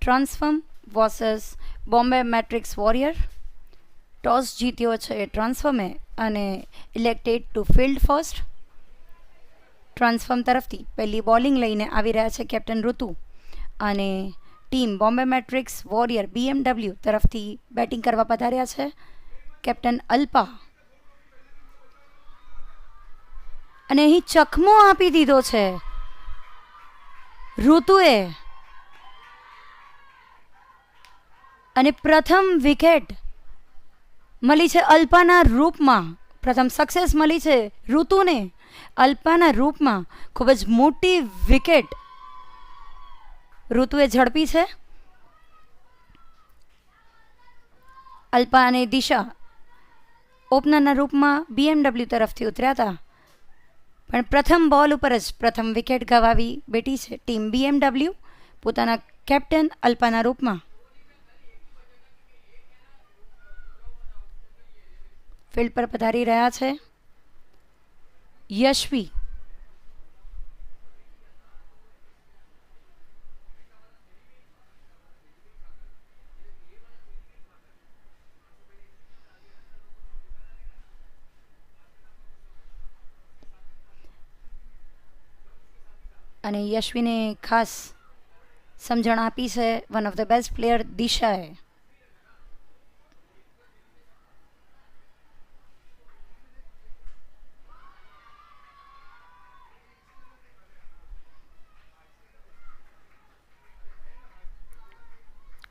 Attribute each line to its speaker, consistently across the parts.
Speaker 1: Transform versus Bombay matrix warrior. Toss જીત્યો છે ટ્રાન્સફોર્મે અને elected to field first. Transform તરફથી પહેલી બોલિંગ લઈને આવી રહ્યા છે કેપ્ટન ઋતુ અને team Bombay matrix warrior BMW તરફથી બેટિંગ કરવા પધાર્યા છે કેપ્ટન અલ્પા. અને અહીં ચકમો આપી દીધો છે ઋતુએ અને પ્રથમ વિકેટ મળી છે અલ્પાના રૂપમાં. પ્રથમ સક્સેસ મળી છે ઋતુને અલ્પાના રૂપમાં. ખૂબ જ મોટી વિકેટ ઋતુએ ઝડપી છે. અલ્પા અને દિશા ઓપનરના રૂપમાં BMW તરફથી ઉતર્યા હતા, પણ પ્રથમ બોલ ઉપર જ પ્રથમ વિકેટ ગવાવી બેઠી છે ટીમ BMW પોતાના કેપ્ટન અલ્પાના રૂપમાં. ફિલ્ડ પર પધારી રહ્યા છે યશવી. અને યશવીને ખાસ સમજણ આપી છે one of the best player દિશાએ.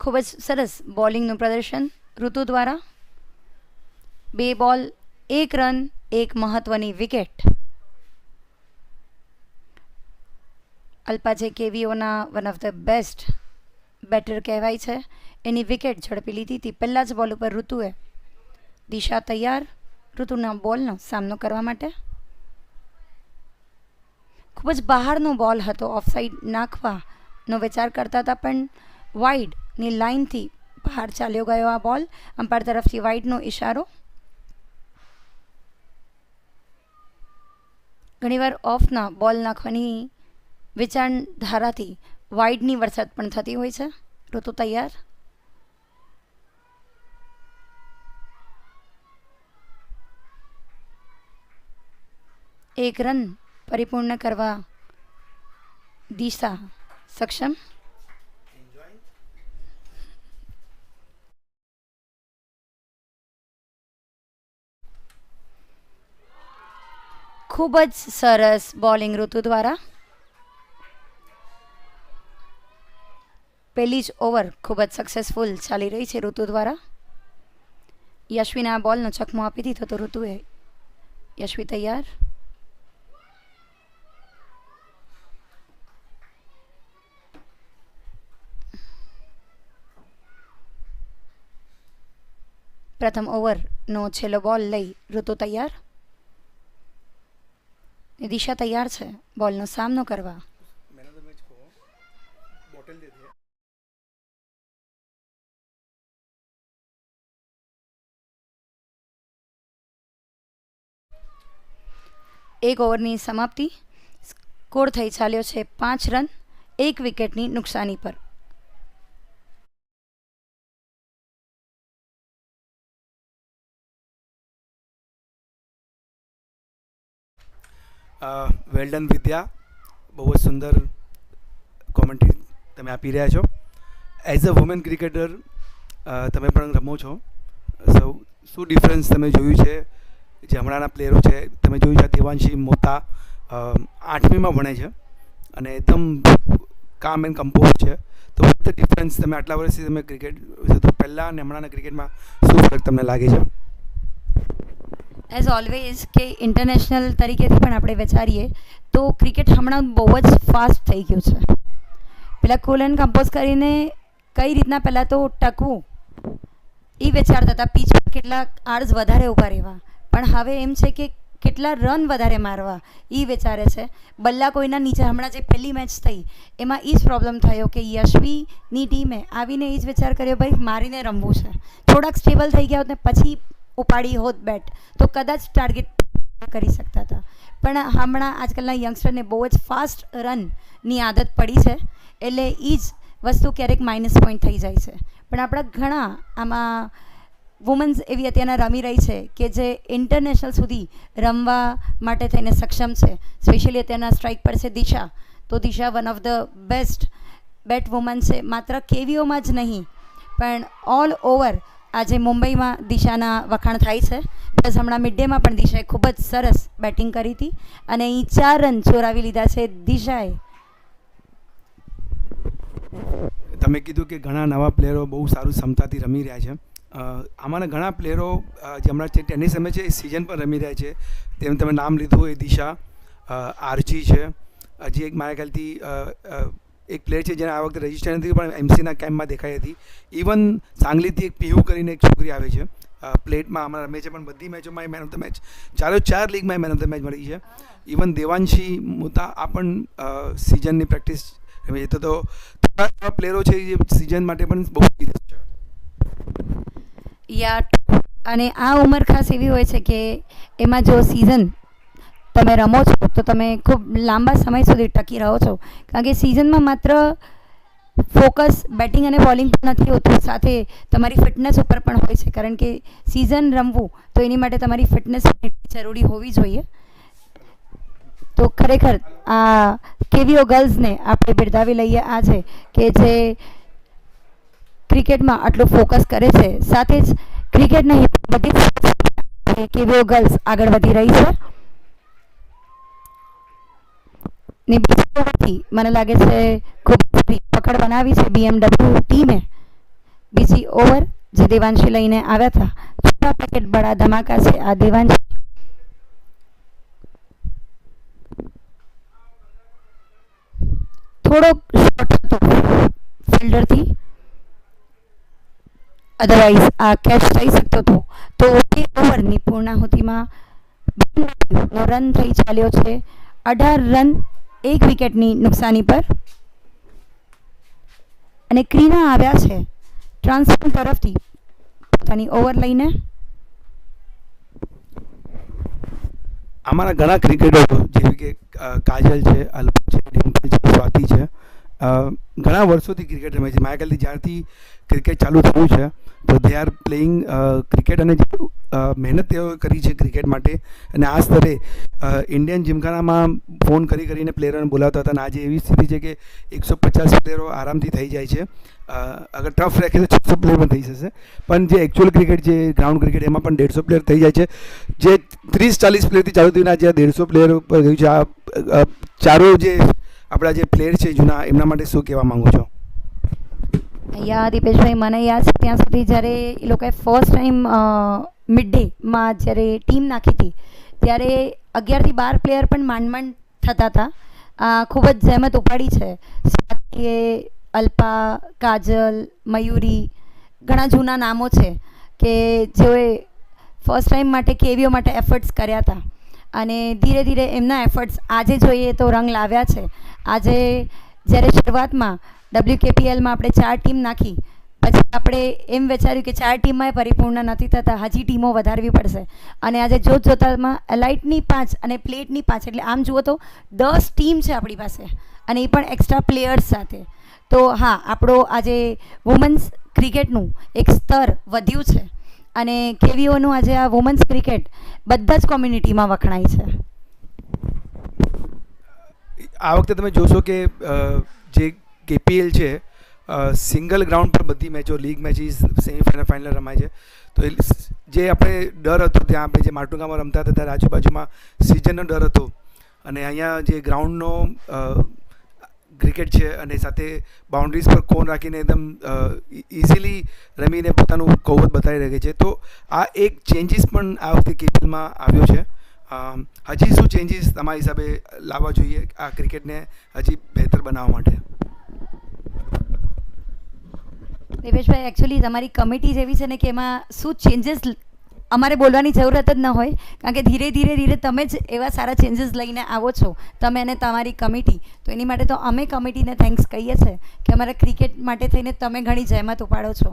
Speaker 1: ખૂબ જ સરસ બોલિંગનું પ્રદર્શન ઋતુ દ્વારા. 2 બોલ 1 રન 1 મહત્વની વિકેટ. અલ્પા જે કેવીઓના one of the best batter કહેવાય છે, એની વિકેટ ઝડપી લીધી હતી પહેલા જ બોલ ઉપર ઋતુએ. દિશા તૈયાર ઋતુના બોલનો સામનો કરવા માટે. ખૂબ જ બહારનો બોલ હતો, ઓફસાઇડ નાખવાનો વિચાર કરતા હતા, પણ વાઇડની લાઇનથી બહાર ચાલ્યો ગયો આ બોલ. અમ્પાયર તરફથી વાઇડનો ઇશારો. ઘણીવાર ઓફના બોલ નાખવાની વિચારધારાથી વાઇડની વરસાદ પણ થતી હોય છે. ઋતુ તૈયાર. એક રન પરિપૂર્ણ કરવા દિશા સક્ષમ. ખૂબ જ સરસ બોલિંગ ઋતુ દ્વારા. પહેલી જ ઓવર ખૂબ જ સક્સેસફુલ ચાલી રહી છે ઋતુ દ્વારા. યશવીને આ બોલનો ચકમો આપી દીધો તો ઋતુએ. યશવી તૈયાર. પ્રથમ ઓવરનો છેલ્લો બોલ લઈ ઋતુ તૈયાર. દિશા તૈયાર છે બોલનો સામનો કરવા. એક ઓવરની સમાપ્તિ. સ્કોર થઈ ચાલ્યો છે 5 રન 1 વિકેટની નુકસાની પર.
Speaker 2: વેલ ડન વિદ્યા, બહુ જ સુંદર કોમેન્ટ્રી તમે આપી રહ્યા છો. એઝ અ વુમેન ક્રિકેટર તમે પણ રમો છો, શું ડિફરન્સ તમે જોયું છે જે હમણાંના પ્લેયરો છે? તમે જોયું છે દેવાંશી મોતા 8મીમાં ભણે છે અને એકદમ કામ એન્ડ કમ્પોઝ છે. તો વોટ ધ ડિફરન્સ, તમે આટલા વર્ષથી તમે ક્રિકેટ તો પહેલાં અને હમણાંના ક્રિકેટમાં શું ફરક તમને લાગે છે?
Speaker 1: એઝ ઓલવેઝ કે ઇન્ટરનેશનલ તરીકેથી પણ આપણે વિચારીએ તો ક્રિકેટ હમણાં બહુ જ ફાસ્ટ થઈ ગયું છે. પહેલાં કુલ એન્ડ કમ્પોઝ કરીને કઈ રીતના પહેલાં તો ટકવું એ વિચારતા હતા, પીચ પર કેટલા આર્સ વધારે ઊભા રહેવા, પણ હવે એમ છે કે કેટલા રન વધારે મારવા એ વિચારે છે. બલ્લા કોઈના નીચે હમણાં જે પહેલી મેચ થઈ એમાં એ જ પ્રોબ્લેમ થયો કે યશવીની ટીમે આવીને એ જ વિચાર કર્યો ભાઈ મારીને રમવું છે. થોડાક સ્ટેબલ થઈ ગયા હોત ને પછી ઉપાડી હોત બેટ તો કદાચ ટાર્ગેટ કરી શકતા હતા, પણ હમણાં આજકાલના યંગસ્ટરને બહુ જ ફાસ્ટ રનની આદત પડી છે, એટલે એ જ વસ્તુ ક્યારેક માઇનસ પોઈન્ટ થઈ જાય છે. પણ આપણા ઘણા આમાં વુમન્સ એવી અત્યારના રમી રહી છે કે જે ઇન્ટરનેશનલ સુધી રમવા માટે થઈને સક્ષમ છે. સ્પેશિયલી અત્યારના સ્ટ્રાઇક પર છે દિશા. તો Disha one of the best bat woman છે, માત્ર કેવીઓમાં જ નહીં પણ ઓલ ઓવર. આજે મુંબઈમાં દિશાના વખાણ થાય છે. પ્લસ હમણાં મિડ ડેમાં પણ દિશાએ ખૂબ જ સરસ બેટિંગ કરી હતી અને અહીં 4 રન ચોરાવી લીધા છે દિશાએ.
Speaker 2: તમે કીધું કે ઘણા નવા પ્લેયરો બહુ સારું ક્ષમતાથી રમી રહ્યા છે. આમાંના ઘણા પ્લેયરો જે હમણાં જે ટેનિસ રમે છે એ સિઝન પર રમી રહ્યા છે. તેમ તમે નામ લીધું એ દિશા, આરજી છે, હજી એક મારા ખ્યાલથી એક પ્લેયર છે જેને આ વખતે રજિસ્ટર નથી પણ એમસીના કેમ્પમાં દેખાઈ હતી. ઇવન સાંગલીથી એક પીહુ કરીને એક છોકરી આવે છે, પ્લેટમાં હમણાં રમે છે પણ બધી મેચોમાં એ મેન ઓફ ધ મેચ, 4 લીગમાં એ મેન ઓફ ધ મેચ મળી છે. ઇવન દેવાંશી મોતા આ પણ સિઝનની પ્રેક્ટિસ રમે છે. તો એવા પ્લેયરો છે જે સિઝન માટે પણ બહુ સિરિયસ છે.
Speaker 1: અને આ ઉંમર ખાસ એવી હોય છે કે એમાં જો સિઝન તમે રમો છો તો તમે ખૂબ લાંબા સમય સુધી ટકી રહો છો. કારણ કે સિઝનમાં માત્ર ફોકસ બેટિંગ અને બોલિંગ પર નથી હોતું, સાથે તમારી ફિટનેસ ઉપર પણ હોય છે. કારણ કે સિઝન રમવું તો એની માટે તમારી ફિટનેસ જરૂરી હોવી જોઈએ. તો ખરેખર આ કેવીઓ ગર્લ્સને આપણે બિરદાવી લઈએ આજે કે જે ક્રિકેટમાં આટલું ફોકસ કરે છે. સાથે જ ક્રિકેટ નહીં બધી કેવીઓ ગર્લ્સ આગળ વધી રહી છે. ને બીજી ઓવરથી મને લાગે છે ખૂબ પકડ બનાવી છે BMW ટીમે. બીજી ઓવર જે દેવાંશી લઈને આવ્યા હતા, છોટા પેકેટ બડા ધમાકા છે આ દેવાંશી. થોડોક શોર્ટ હતો ફિલ્ડરથી, અધરવાઇઝ આ કેચ થઈ શકતો હતો. તો એ ઓવરની પૂર્ણાહુતિમાં નો રન થઈ ચાલ્યો છે 18 રન 1 વિકેટની નુકસાની પર. અને ક્રીના આવ્યા છે ટ્રાન્સફર તરફથી પોતાની ઓવર લઈને.
Speaker 2: અમારા ઘણા ક્રિકેટરો જેવી કે કાજલ છે, અલ્પા છે, ડિમ્પલ છે, સ્વાતિ છે, ઘણા વર્ષોથી ક્રિકેટ રમે છે. મારા ખ્યાલથી જ્યારથી ક્રિકેટ ચાલુ થયું છે તો દે આર પ્લેઇંગ ક્રિકેટ. અને મહેનત તેઓ કરી છે ક્રિકેટ માટે. અને આ સ્તરે ઇન્ડિયન જીમખાનામાં ફોન કરીને પ્લેયરોને બોલાવતા હતા. અને આજે એવી સ્થિતિ છે કે 150 પ્લેયરો આરામથી થઈ જાય છે. અગર ટફ રાખે તો 600 પ્લેયર પણ થઈ જશે. પણ જે એકચ્યુઅલ ક્રિકેટ, જે ગ્રાઉન્ડ ક્રિકેટ, એમાં પણ 150 પ્લેયર થઈ જાય છે. જે 30-40 પ્લેયરથી ચાલુ થઈને આજે 150 પ્લેયર ઉપર ગયું છે. આ ચારો જે આપણા જે પ્લેયર છે જૂના, એમના માટે શું કહેવા માંગુ છો?
Speaker 1: અહીંયા દીપેશભાઈ, મને યાદ છે ત્યાં સુધી જ્યારે એ લોકોએ ફર્સ્ટ ટાઈમ મિડ ડેમાં જ્યારે ટીમ નાખી હતી ત્યારે 11 થી 12 પ્લેયર પણ માંડ થતા હતા. ખૂબ જ જહેમત ઉપાડી છે. સ્વાતિએ, અલ્પા, કાજલ, મયુરી, ઘણા જૂના નામો છે કે જેઓએ ફર્સ્ટ ટાઈમ માટે કેવીઓ માટે એફર્ટ્સ કર્યા હતા. અને ધીરે ધીરે એમના એફર્ટ્સ આજે જોઈએ તો રંગ લાવ્યા છે. આજે જ્યારે શરૂઆતમાં WKPLમાં આપણે 4 ટીમ નાખી, પછી આપણે એમ વિચાર્યું કે 4 ટીમમાં પરિપૂર્ણ નથી થતા, હજી ટીમો વધારવી પડશે. અને આજે જોતામાં એલાઇટની 5 અને પ્લેટની 5, એટલે આમ જુઓ તો 10 ટીમ છે આપણી પાસે, અને એ પણ એક્સ્ટ્રા પ્લેયર્સ સાથે. તો હા, આપણો આજે વુમન્સ ક્રિકેટનું એક સ્તર વધ્યું છે. અને કેવીઓનું આજે આ વુમન્સ ક્રિકેટ બધા જ કોમ્યુનિટીમાં વખણાય છે.
Speaker 2: આ વખતે તમે જોશો કે જે KPL છે, સિંગલ ગ્રાઉન્ડ પર બધી મેચો, લીગ મેચીસ, સેમીફાઇનલ, ફાઇનલ રમાય છે. તો જે આપણે ડર હતો ત્યાં આપણે જે માટુંગામાં રમતા હતા ત્યારે આજુબાજુમાં સિઝનનો ડર હતો. અને અહીંયા જે ગ્રાઉન્ડનો ક્રિકેટ છે અને સાથે બાઉન્ડ્રીઝ પર કોન રાખીને એકદમ ઇઝીલી રમીને પોતાનું કૌવત બતાવી રહે છે. તો આ એક ચેન્જીસ પણ આ વખતે KPLમાં આવ્યો છે. હજી શું ચેન્જીસ તમારા હિસાબે લાવવા જોઈએ આ ક્રિકેટને હજી બહેતર બનાવવા માટે?
Speaker 1: દેવેશભાઈ, એકચ્યુઅલી તમારી કમિટી જેવી છે ને કે એમાં શું ચેન્જીસ અમારે બોલવાની જરૂરત જ ન હોય. કારણ કે ધીરે ધીરે તમે જ એવા સારા ચેન્જીસ લઈને આવો છો, તમે અને તમારી કમિટી. તો એની માટે તો અમે કમિટીને થેન્ક્સ કહીએ છીએ કે અમારા ક્રિકેટ માટે થઈને તમે ઘણી જહેમત ઉપાડો છો.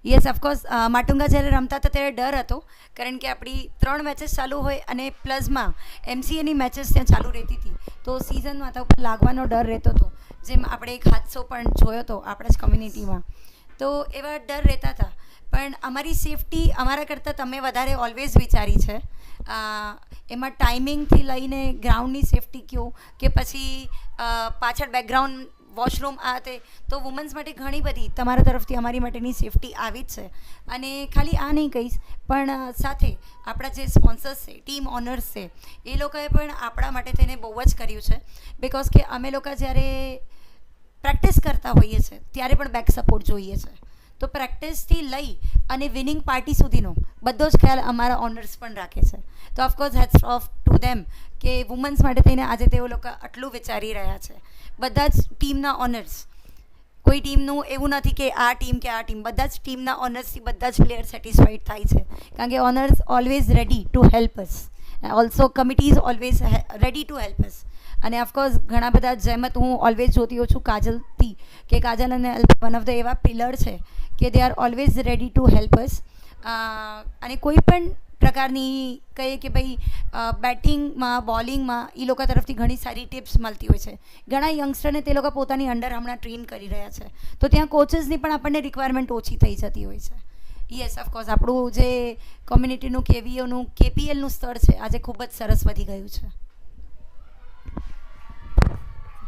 Speaker 1: યસ, ઓફકોર્સ માટુંગા જ્યારે રમતા હતા ત્યારે ડર હતો, કારણ કે આપણી 3 મેચીસ ચાલુ હોય અને પ્લસમાં MCAની મેચીસ ત્યાં ચાલુ રહેતી હતી. તો સિઝન માથા ઉપર લાગવાનો ડર રહેતો હતો. જેમ આપણે એક હાદસો પણ જોયો હતો આપણા જ કમ્યુનિટીમાં, તો એવા ડર રહેતા હતા. પણ અમારી સેફટી અમારા કરતાં તમે વધારે ઓલવેઝ વિચારી છે. એમાં ટાઈમિંગથી લઈને ગ્રાઉન્ડની સેફટી કહો કે પછી પાછળ બેકગ્રાઉન્ડ વોશરૂમ આ તે, તો વુમન્સ માટે ઘણી બધી તમારા તરફથી અમારી માટેની સેફટી આવી જ છે. અને ખાલી આ નહીં કહીશ, પણ સાથે આપણા જે સ્પોન્સર્સ છે, ટીમ ઓનર્સ છે, એ લોકોએ પણ આપણા માટે થઈને બહુ જ કર્યું છે. બિકોઝ કે અમે લોકો જ્યારે પ્રેક્ટિસ કરતા હોઈએ છીએ ત્યારે પણ બેક સપોર્ટ જોઈએ છે. તો પ્રેક્ટિસથી લઈ અને વિનિંગ પાર્ટી સુધીનો બધો જ ખ્યાલ અમારા ઓનર્સ પણ રાખે છે. તો of course hats of to them કે વુમન્સ માટે થઈને આજે તેઓ લોકો આટલું વિચારી રહ્યા છે. બધા જ ટીમના ઓનર્સ, કોઈ ટીમનું એવું નથી કે આ ટીમ કે આ ટીમ, બધા જ ટીમના ઓનર્સથી બધા જ પ્લેયર સેટિસ્ફાઈડ થાય છે. કારણ કે owners always ready to help us, also committee is always ready to help us. અને ઓફકોર્સ ઘણા બધા જહેમત હું ઓલવેઝ જોતી હોઉં છું કાજલથી, કે કાજલ અને અલ્પા વન ઓફ ધ એવા પિલર છે કે they are always ready to help us. અને કોઈ પણ પ્રકારની કહીએ કે ભાઈ બેટિંગમાં બોલિંગમાં એ લોકો તરફથી ઘણી સારી ટિપ્સ મળતી હોય છે. ઘણા યંગસ્ટરને તે લોકો પોતાની અંડર હમણાં ટ્રેન કરી રહ્યા છે, તો ત્યાં કોચિસની પણ આપણને રિક્વાયરમેન્ટ ઓછી થઈ જતી હોય છે. યસ, ઓફકોર્સ આપણું જે કોમ્યુનિટીનું કેવીઓનું કેપીએલનું સ્તર છે આજે ખૂબ જ સરસ વધી ગયું છે.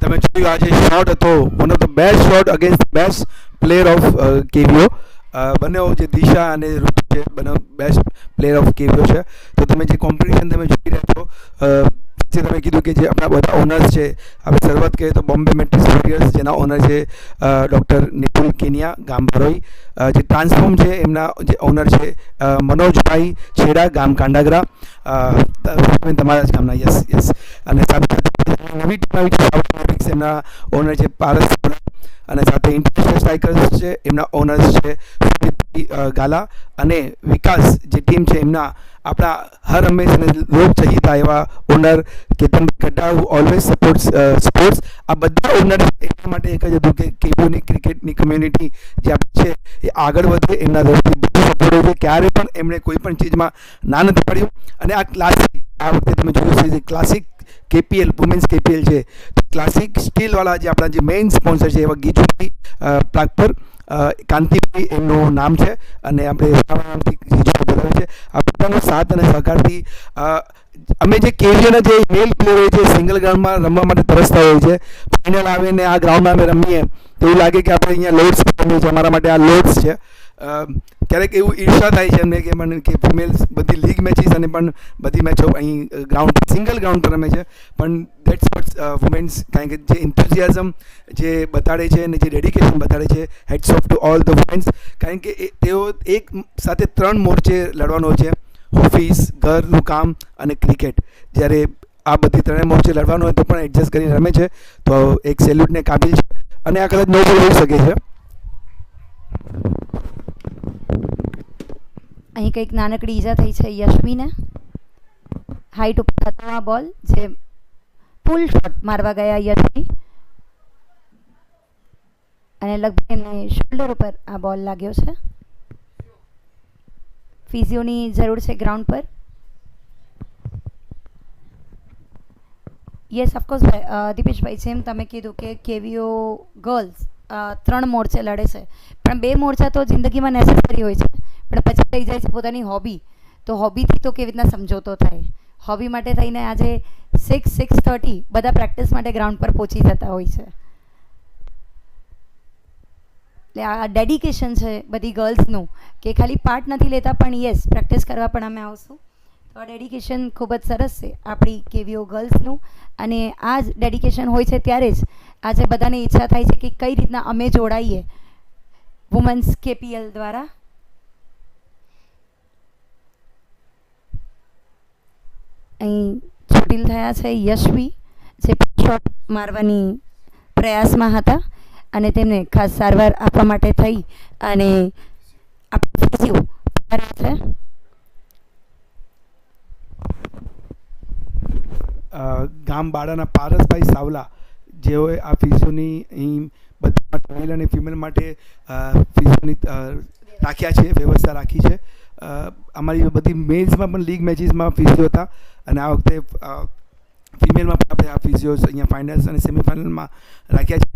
Speaker 2: તમે જોયું આજે શોટ હતો, one of the best shot against best player of KVO. બંને જે દિશા અને ઋતુ છે બંને બેસ્ટ પ્લેયર ઓફ કેવીઓ છે. તો તમે જે કોમ્પિટિશન તમે જોઈ રહ્યા છો, જે તમે કીધું કે જે આપણા બધા ઓનર્સ છે, આપણે શરૂઆત કરીએ તો બોમ્બે મેટ્રિક્સ વોરિયર્સ જેના ઓનર છે ડૉક્ટર નિપુલ કેનિયા ગામ ભરોઈ. જે ટ્રાન્સફોર્મ છે એમના જે ઓનર છે મનોજભાઈ છેડા ગામ કાંડાગરા, તમારા જ ગામના. Yes yes. અને સાથે નવી મેટ્રિક્સ એમના ઓનર છે પારસ, અને સાથે ઇન્ટરનેશનલ સ્ટ્રાઇકર્સ છે એમના ઓનર્સ છે ગાલા, અને વિકાસ જે ટીમ છે એમના આપણા હર હંમેશ અને લોક ચહીતા એવા owner Ketan Gadha, always supports sports. આ બધા ઓનર એટલા માટે એક જ હતું કે કેવીઓની ક્રિકેટની કમ્યુનિટી જે આપણી છે એ આગળ વધે, એમના તરફથી બધું સપોર્ટ હોય છે. ક્યારે પણ એમણે કોઈ પણ ચીજમાં ના નથી પાડ્યું. અને આ ક્લાસિક આ વખતે તમે જોયું છે જે ક્લાસિક કેપીએલ વુમેન્સ કેપીએલ છે, ક્લાસિક સ્ટીલવાળા જે આપણા જે મેઇન સ્પોન્સર છે એવા ગીજુભાઈ પ્લાગપર, કાંતિભાઈ એમનું નામ છે, અને આપણે નામથી ગીજુભાઈ બોલાવે છે. આ બધાનો સાથ અને સહકારથી અમે જે કેવીઓના જે મેલ પ્લેયર હોય છે સિંગલ ગ્રાઉન્ડમાં રમવા માટે તરસતા હોય છે, ફાઇનલ આવે ને આ ગ્રાઉન્ડમાં અમે રમીએ તો એવું લાગે કે આપણે અહીંયા લોડ્સ રમીએ છીએ, અમારા માટે આ લોડ્સ છે. ક્યારેક એવું ઈર્ષા થાય છે એમને કે મને કે ફિમેલ્સ બધી લીગ મેચીસ અને પણ બધી મેચો અહીં ગ્રાઉન્ડ સિંગલ ગ્રાઉન્ડ પર રમે છે. પણ દેટ્સ વોટ્સ વુમેન્સ, કારણ કે જે ઇન્થુઝિયાઝમ જે બતાડે છે અને જે ડેડિકેશન બતાડે છે, heads of to all the women's. કારણ કે તેઓ એક સાથે 3 મોરચે લડવાનો હોય છે, ઓફિસ, ઘરનું કામ અને ક્રિકેટ. જ્યારે આ બધી 3 મોરચે લડવાનું હોય તો પણ એડજસ્ટ કરીને રમે છે, તો એક સેલ્યુટને કાબિલ છે. અને આ કદાચ નોબલ હોઈ શકે છે.
Speaker 1: અહીં કંઈક નાનકડી ઈજા થઈ છે યશવીને. હાઈટ ઉપર હતો આ બોલ, જે ફૂલ શોટ મારવા ગયા યશવી, અને લગભગ એમને શોલ્ડર ઉપર આ બોલ લાગ્યો છે. ફિઝિયોની જરૂર છે ગ્રાઉન્ડ પર. યસ, ઓફકોર્સ દીપેશભાઈ, જેમ તમે કીધું કે કેવીઓ ગર્લ્સ 3 મોરચે લડે છે, પણ 2 મોરચા તો જિંદગીમાં નેસેસરી હોય છે, પણ પછી થઈ જાય છે પોતાની હોબી. તો હોબીથી તો કેવી રીતના સમજોતો થાય. હોબી માટે થઈને આજે 6:30 બધા પ્રેક્ટિસ માટે ગ્રાઉન્ડ પર પહોંચી જતા હોય છે. એટલે આ ડેડિકેશન છે બધી ગર્લ્સનું, કે ખાલી પાર્ટ નથી લેતા પણ યસ પ્રેક્ટિસ કરવા પણ અમે આવશું. તો આ ડેડિકેશન ખૂબ જ સરસ છે આપણી કેવીઓ ગર્લ્સનું. અને આ જ ડેડિકેશન હોય છે ત્યારે જ આજે બધાને ઈચ્છા થાય છે કે કઈ રીતના અમે જોડાઈએ વુમન્સ કેપીએલ દ્વારા. અહીં ચોટીલ થયા છે યશવી, જે શોટ મારવાની પ્રયાસમાં હતા, અને તેમને ખાસ સારવાર આપવા માટે થઈ અને છે.
Speaker 2: ગામ બાળાના પારસભાઈ સાવલા, જેઓએ આ ફિઝિયોની અહીં બધા મેલ અને ફિમેલ માટે ફિઝિયોની રાખ્યા છે, વ્યવસ્થા રાખી છે. અમારી બધી મેલ્સમાં પણ લીગ મેચીસમાં ફિઝિયો હતા, અને આ વખતે ફિમેલમાં પણ આપણે આ ફિઝિયોઝ અહીંયા ફાઇનલ્સ અને સેમિફાઇનલમાં રાખ્યા છે.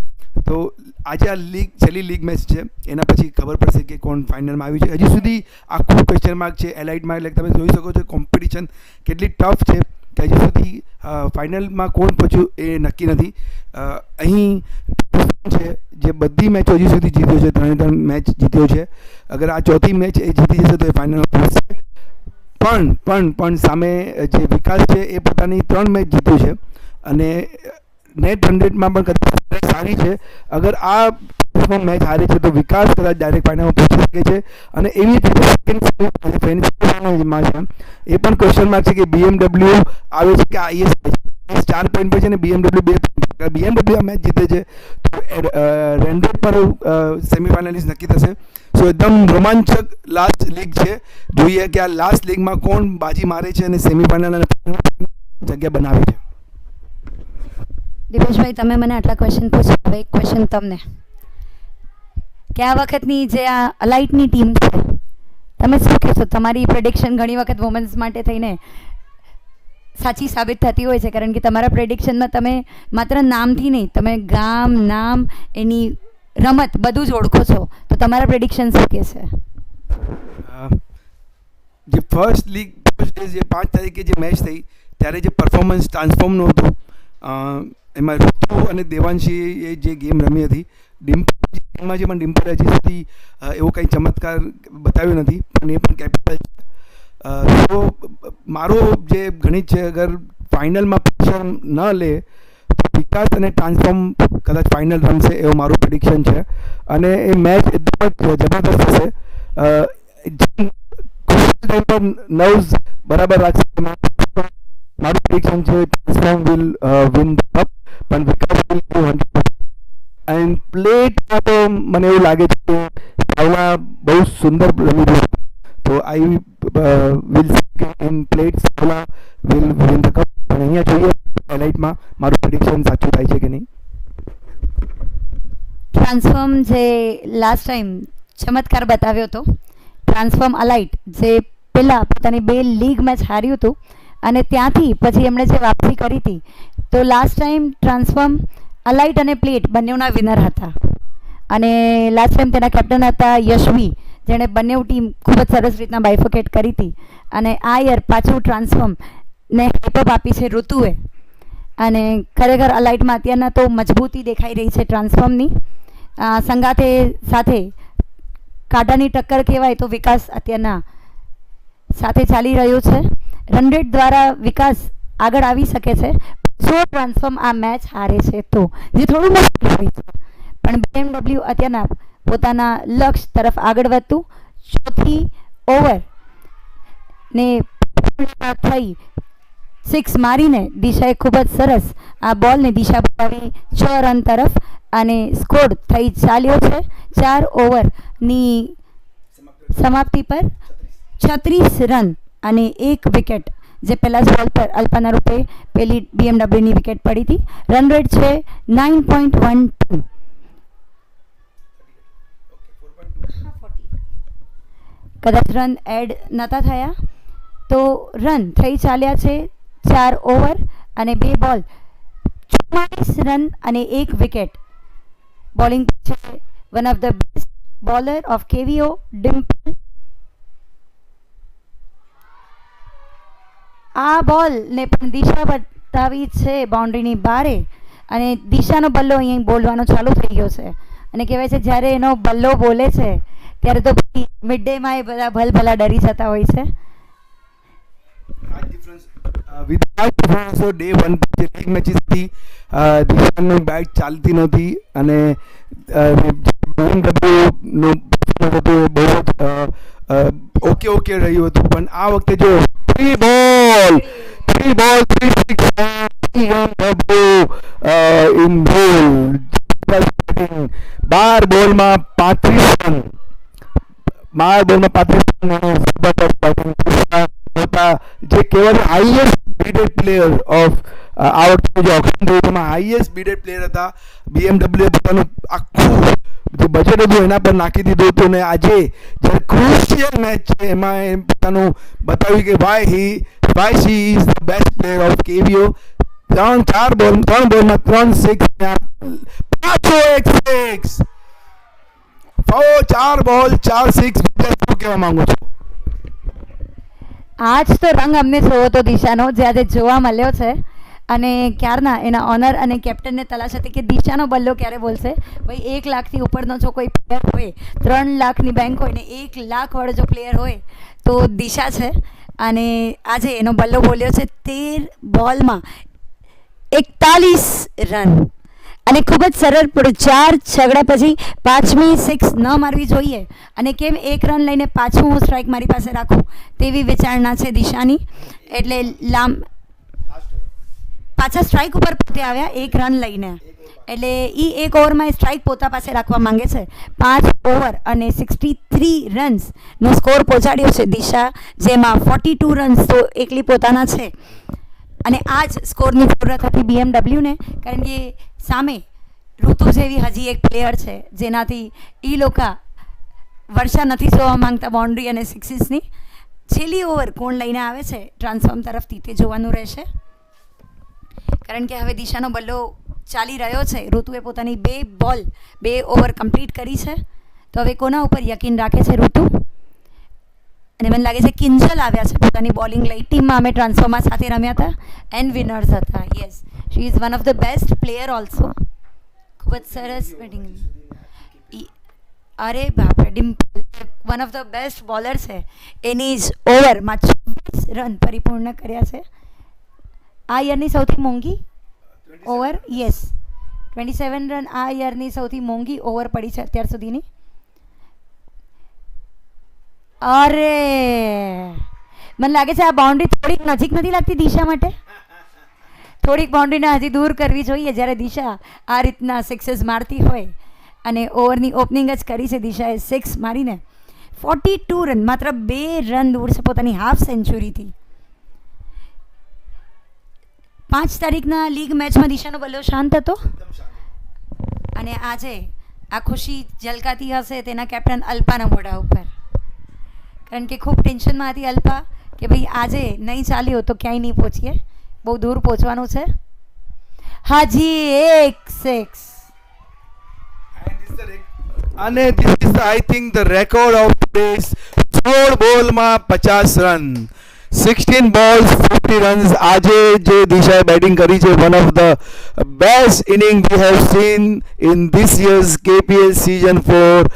Speaker 2: તો આજે આ છેલ્લી લીગ મેચ છે, એના પછી ખબર પડશે કે કોણ ફાઇનલમાં આવ્યું છે. હજી સુધી આખું ક્વેશ્ચન માર્ક છે એલાઇટમાં. એટલે તમે જોઈ શકો છો કોમ્પિટિશન કેટલી ટફ છે કે હજી સુધી ફાઇનલમાં કોણ પહોંચ્યું એ નક્કી નથી. અહીં છે જે બધી મેચો હજી સુધી જીત્યો છે, 3 મેચ જીત્યો છે. અગર આ ચોથી મેચ એ જીતી જશે તો એ ફાઇનલમાં પહોંચશે. પણ સામે જે વિકાસ છે એ પોતાની 3 મેચ જીત્યો છે અને નેટ 100માં પણ કદાચ સારી છે. અગર આ મેચ હારે છે તો વિકાસ કદાચ ડાયરેક્ટ ફાઇનલમાં પહોંચી શકે છે. અને એવી જ રીતે સેકન્ડ છે એ પણ ક્વેશ્ચન માર્ક છે કે BMW આવે છે કે IS 4 પોઈન્ટ પર છે અને BMW 2 પોઈન્ટ. BMW આ મેચ જીતે છે તો રેન્ડેડ પર સેમિફાઇનલિસ્ટ નક્કી થશે. સો એકદમ રોમાંચક લાસ્ટ લીગ છે. જોઈએ કે આ લાસ્ટ લીગમાં કોણ બાજી મારે છે અને સેમિફાઇનલ અને જગ્યા બનાવે છે.
Speaker 1: દિપેશભાઈ, તમે મને આટલા ક્વેશ્ચન પૂછ્યા, હવે એક ક્વેશ્ચન તમને કે આ વખતની જે આ અલાઇટની ટીમ છે, તમે શું કહેશો? તમારી પ્રેડિક્શન ઘણી વખત વુમન્સ માટે થઈને સાચી સાબિત થતી હોય છે, કારણ કે તમારા પ્રેડિક્શનમાં તમે માત્ર નામથી નહીં, તમે ગામ, નામ, એની રમત બધું જ ઓળખો છો. તો તમારા પ્રેડિક્શન શું કહેશે?
Speaker 2: જે ફર્સ્ટ લીગ જે 5 તારીખે જે મેચ થઈ ત્યારે જે પરફોર્મન્સ ટ્રાન્સફોર્મનું હતું, એમાં ઋતુ અને દેવાંશીએ જે ગેમ રમી હતી, ડિમ્પલમાં જે પણ ડિમ્પલ હજી સુધી એવો કંઈ ચમત્કાર બતાવ્યો નથી, પણ એ પણ કેપિટલ છે. તો મારો જે ગણિત છે, અગર ફાઇનલમાં પોઝિશન ન લે તો વિકાસ અને ટ્રાન્સફોર્મ કદાચ ફાઇનલ રમશે એવું મારું પ્રિડિક્શન છે. અને એ મેચ એકદમ જ જબરદસ્ત થશે. ટાઈમ પર નર્વ્સ બરાબર રાખશે. મારું પ્રિડિક્શન છે transform will win the cup, પણ વિકાસ વિલ ડુ 100%. એન્ડ પ્લેટમાં તો મને એવું લાગે છે કે સાવલા બહુ સુંદર રમી રહ્યું, તો I will in plate Savla will win the cup. પણ અહીંયા જોઈએ હાઇલાઇટમાં મારું પ્રિડિક્શન સાચું થાય છે કે નહીં.
Speaker 1: ટ્રાન્સફોર્મ જે લાસ્ટ ટાઈમ ચમત્કાર બતાવ્યો હતો, ટ્રાન્સફોર્મ અલાઇટ જે પહેલાં પોતાની 2 લીગ મેચ હાર્યું હતું અને ત્યાંથી પછી એમણે જે વાપસી કરી હતી, તો લાસ્ટ ટાઈમ ટ્રાન્સફોર્મ અલાઇટ અને પ્લેટ બંનેના વિનર હતા. અને લાસ્ટ ટાઈમ તેના કેપ્ટન હતા યશવી, જેણે બંને ટીમ ખૂબ જ સરસ રીતના બાયફોકેટ કરી હતી. અને આ યર પાછું ટ્રાન્સફોર્મને હેપઅપ આપી છે ઋતુએ. અને ખરેખર અલાઇટમાં અત્યારના તો મજબૂતી દેખાઈ રહી છે ટ્રાન્સફોર્મની. સંગાતે સાથે કાંટાની ટક્કર કહેવાય તો વિકાસ અત્યારના સાથે ચાલી રહ્યો છે. રન રેટ દ્વારા વિકાસ આગળ આવી શકે છે જો ટ્રાન્સફોર્મ આ મેચ હારે છે તો, જે થોડું મુશ્કેલ હોય છે. પણ BMW અત્યારના પોતાના લક્ષ્ય તરફ આગળ વધતું, ચોથી ઓવર ને થઈ 6 મારીને દિશાએ ખૂબ જ સરસ આ બોલને દિશા બતાવી 6 રન તરફ, અને સ્કોર થઈ ચાલ્યો છે 4 ઓવરની સમાપ્તિ પર 36 રન અને 1 વિકેટ, જે પહેલા જ બોલ પર અલ્પના રૂપે પેલી BMWની વિકેટ પડી હતી. રન રેટ છે 9.12. કદાચ રન એડ નહોતા થયા તો રન થઈ ચાલ્યા છે 4 ઓવર અને 2 બોલ, 44 રન અને 1 વિકેટ. બોલિંગ છે one of the best bowler of KVO Dimple. આ બોલને પણ દિશા બતાવી છે બાઉન્ડ્રીની બારે, અને દિશાનો બલ્લો અહીં બોલવાનો ચાલુ થઈ ગયો છે. અને કહેવાય છે જ્યારે એનો બલ્લો બોલે છે ત્યારે તો મિડ ડેમાં એ બધા ભલભલા ડરી જતા હોય છે.
Speaker 2: ડે 1 જે લીગ મેચીસ હતી, દિશાની બેટ ચાલતી નહોતી અને BMW બહુ જ ઓકે રહ્યું હતું. પણ આ વખતે જો 3 બોલ 3 6 ઇન બોલ, 12 બોલમાં 35 રન, 12 બોલમાં 35 રન હતા, જે કેવલ હાઈએસ્ટ બીડેડ પ્લેયર ઓફ આ વખતે જે ઓક્શન થયું તેમાં હાઈએસ્ટ બીડેડ પ્લેયર હતા. BMW પોતાનું આખું જે બજેટ હતું એના પર નાખી દીધું હતું. અને આજે જ્યારે ક્રુશિયલ મેચ છે એમાં એ પોતાનું બતાવ્યું કે why she is the best player of KVO. 3 બોલમાં 3 6 પાછો એક સિક્સ. 4 બોલ 4 સિક્સ. શું કહેવા માંગુ છું?
Speaker 1: આજ તો રંગ અમને જોવો તો દિશાનો જે આજે જોવા મળ્યો છે, અને ક્યારના એના ઓનર અને કેપ્ટનને તલાશ હતી કે દિશાનો બલ્લો ક્યારે બોલશે. ભાઈ 1 લાખથી ઉપરનો જો કોઈ પ્લેયર હોય, 3 લાખની બેંક હોય ને 1 લાખ વાળો જો પ્લેયર હોય તો દિશા છે. અને આજે એનો બલ્લો બોલ્યો છે 13 બોલમાં 41 રન, અને ખૂબ જ સરળ પડ્યું. 4 છગડા પછી 5મી સિક્સ ન મારવી જોઈએ, અને કેમ 1 રન લઈને પાછું હું સ્ટ્રાઇક મારી પાસે રાખું તેવી વિચારણા છે દિશાની. એટલે પાછા સ્ટ્રાઇક ઉપર પોતે આવ્યા 1 રન લઈને, એટલે એ 1 ઓવરમાં સ્ટ્રાઇક પોતા પાસે રાખવા માંગે છે. 5 ઓવર અને 63 રન્સનો સ્કોર પહોંચાડ્યો છે દિશા, જેમાં 42 રન્સ તો એકલી પોતાના છે. અને આ જ સ્કોરની જરૂરત હતી BMWને, કારણ કે સામે ઋતુ જેવી હજી એક પ્લેયર છે જેનાથી એ લોકો વર્ષા નથી જોવા માંગતા બાઉન્ડ્રી અને સિક્સીસની. છેલ્લી ઓવર કોણ લઈને આવે છે ટ્રાન્સફોર્મ તરફથી તે જોવાનું રહેશે, કારણ કે હવે દિશાનો બલ્લો ચાલી રહ્યો છે. ઋતુએ પોતાની 2 બોલ 2 ઓવર કમ્પ્લીટ કરી છે, તો હવે કોના ઉપર યકીન રાખે છે ઋતુ? અને મને લાગે છે કિંજલ આવ્યા છે પોતાની બોલિંગ લઈ. ટીમમાં અમે ટ્રાન્સફોર્મમાં સાથે રમ્યા હતા એન્ડ વિનર્સ હતા. Yes, she is one of the best player also. ખૂબ જ સરસ બેટિંગ. અરે બાપરે, Dimple one of the best bowler છે. એની જ ઓવરમાં 24 રન પરિપૂર્ણ કર્યા છે. આ યરની સૌથી મોંઘી ઓવર, યસ 27 રન આ યરની સૌથી મોંઘી ઓવર પડી છે અત્યાર સુધીની. અરે મને લાગે છે આ બાઉન્ડ્રી થોડીક નજીક નથી લાગતી દિશા માટે? થોડીક બાઉન્ડ્રીને હજી દૂર કરવી જોઈએ જ્યારે દિશા આ રીતના સિક્સેસ મારતી હોય. અને ઓવરની ઓપનિંગ જ કરી છે દિશાએ 6 મારીને 42 રન, માત્ર 2 રન દૂર છે પોતાની હાફ સેન્ચુરીથી. 5 તારીખના લીગ મેચમાં દિશાનો બલ્લો શાંત હતો, અને આજે આ ખુશી ઝલકાતી હશે તેના કેપ્ટન અલ્પાના મોઢા ઉપર, કારણ કે ખૂબ ટેન્શનમાં હતી અલ્પા કે ભાઈ આજે નહીં ચાલ્યો તો ક્યાંય નહીં પહોંચીએ, બહુ દૂર પહોંચવાનું છે. હાજી એક સિક્સ.
Speaker 2: અને this is I think the record of today's 4 બોલમાં 50 રન, 16 balls 50 runs. આજે જે દિશાએ બેટિંગ કરી છે, one of the best inning we have seen in this year's KPL season 4.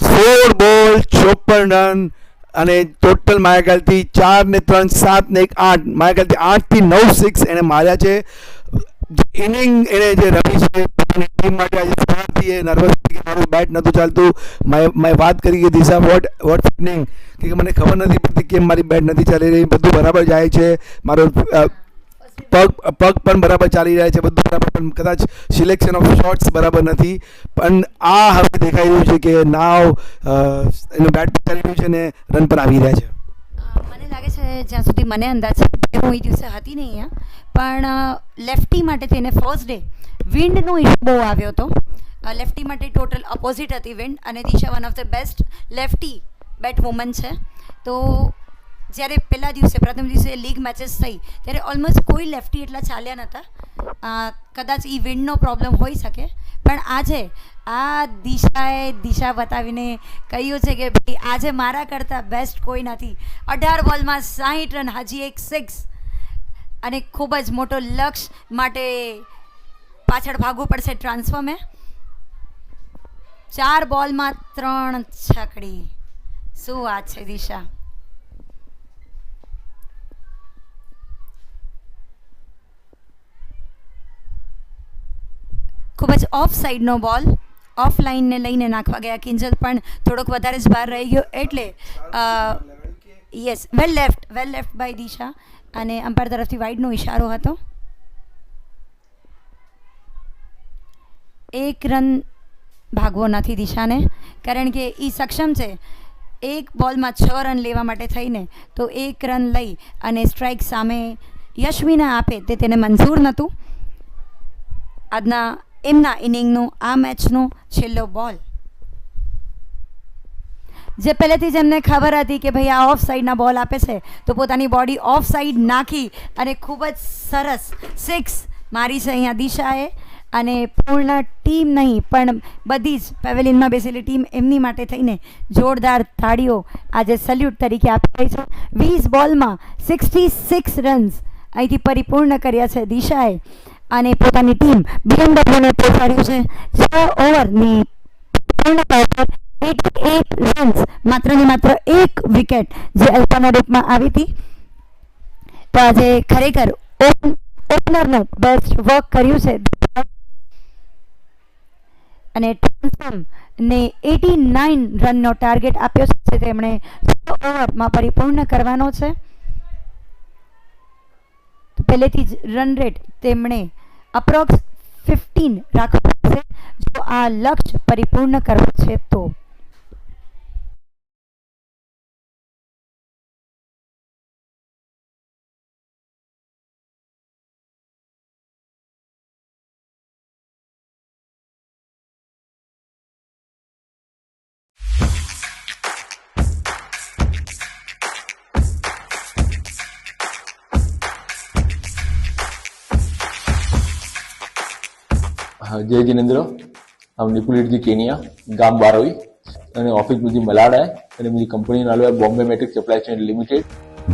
Speaker 2: 4 બોલ 54 રન, અને ટોટલ મારા ખ્યાલથી 4 ને 3 7 ને 1 8, મારા ખ્યાલથી 8 થી 9 સિક્સ એને માર્યા છે. ઇનિંગ એને જે રમી છે પોતાની ટીમ માટે, આજે સવારથી એ નર્વસ હતી કે મારું બેટ નહોતું ચાલતું. મેં વાત કરી કે દિશા વોટ હેપનિંગ, કે મને ખબર નથી પડતી કેમ મારી બેટ નથી ચાલી રહી. બધું બરાબર જાય છે, મારો પગ પણ બરાબર ચાલી રહ્યા છે, બધું બરાબર, પણ કદાચ સિલેક્શન ઓફ શોટ્સ બરાબર નથી. પણ આ હવે દેખાઈ રહ્યું છે કે નાવ એનું બેટ પણ ચાલી રહ્યું છે ને રન પણ આવી રહ્યા છે.
Speaker 1: મને લાગે છે જ્યાં સુધી મને અંદાજ છે, હું એ દિવસે હતી નહીં અહીંયા, પણ લેફ્ટી માટે થઈને ફર્સ્ટ ડે વિન્ડનો ઇશ્યુ બહુ આવ્યો હતો. લેફ્ટી માટે ટોટલ ઓપોઝિટ હતી વિન્ડ, અને Disha one of the best lefty bat woman છે. તો જ્યારે પહેલા દિવસે પ્રથમ દિવસે લીગ મેચેસ થઈ ત્યારે ઓલમોસ્ટ કોઈ લેફ્ટી એટલા ચાલ્યા નહોતા. કદાચ એ વિન્ડનો પ્રોબ્લેમ હોઈ શકે, પણ આજે આ દિશા બતાવીને કહ્યું છે કે ભાઈ આજે મારા કરતાં બેસ્ટ કોઈ નથી. 18 બોલમાં 60 રન, હજી એક સિક્સ, અને ખૂબ જ મોટો લક્ષ્ય માટે પાછળ ભાગવું પડશે ટ્રાન્સફોર્મે. 4 બોલમાં 3 છકડી. શું વાત છે દિશા! ખૂબ જ ઓફ સાઈડનો બોલ, ઓફ લાઇનને લઈને નાખવા ગયા કિંજલ, પણ થોડોક વધારે જ બહાર રહી ગયો, એટલે યસ વેલ લેફ્ટ બાય દિશા, અને અમ્પાયર તરફથી વાઇડનો ઇશારો હતો. 1 રન ભાગવો નથી દિશાને, કારણ કે એ સક્ષમ છે 1 બોલમાં 6 રન લેવા માટે થઈને, તો 1 રન લઈ અને સ્ટ્રાઇક સામે યશવીના આપે તે તેને મંજૂર નહોતું. આજના એમના ઇનિંગનો આ મેચનો છેલ્લો બોલ, જે પહેલેથી જ એમને ખબર હતી કે ભાઈ આ ઓફ સાઈડના બોલ આપે છે, તો પોતાની બોડી ઓફ સાઈડ નાખી અને ખૂબ જ સરસ 6 મારી છે અહીંયા દિશાએ. અને પૂર્ણ ટીમ નહીં પણ બધી જ પેવેલિયનમાં બેસેલી ટીમ એમની માટે થઈને જોરદાર તાળીઓ આજે સલ્યુટ તરીકે આપી રહી છે. 20 બોલમાં 66 રન્સ અહીંથી પરિપૂર્ણ કર્યા છે દિશાએ અને પોતાની ટીમ બીએમડબ્લ્યુને પહોંચાડ્યું છે 6 ઓવરની પૂર્ણતા પર 88 રન્સ, માત્ર ને માત્ર એક વિકેટ જે અલ્પાના રૂપમાં આવી હતી. તો આજે ખરેખર ઓપનરને બેસ્ટ વર્ક કર્યું છે અને ટ્રાન્સફોર્મને 89 રનનો ટાર્ગેટ આપ્યો છે, તેમણે 6 ઓવરમાં પરિપૂર્ણ કરવાનો છે. પહેલેથી જ રન રેટ તેમણે અપ્રોક્સ 15 રાખવો પડશે જો આ લક્ષ્ય પરિપૂર્ણ કરવું છે તો.
Speaker 3: जय जिनेन्द्र, हम निपुलिट केनिया गाम बारवी અને ઓફિસ મુજી મલાડ है અને मुझी कंपनी नालो है Bombay matrix supply chain limited.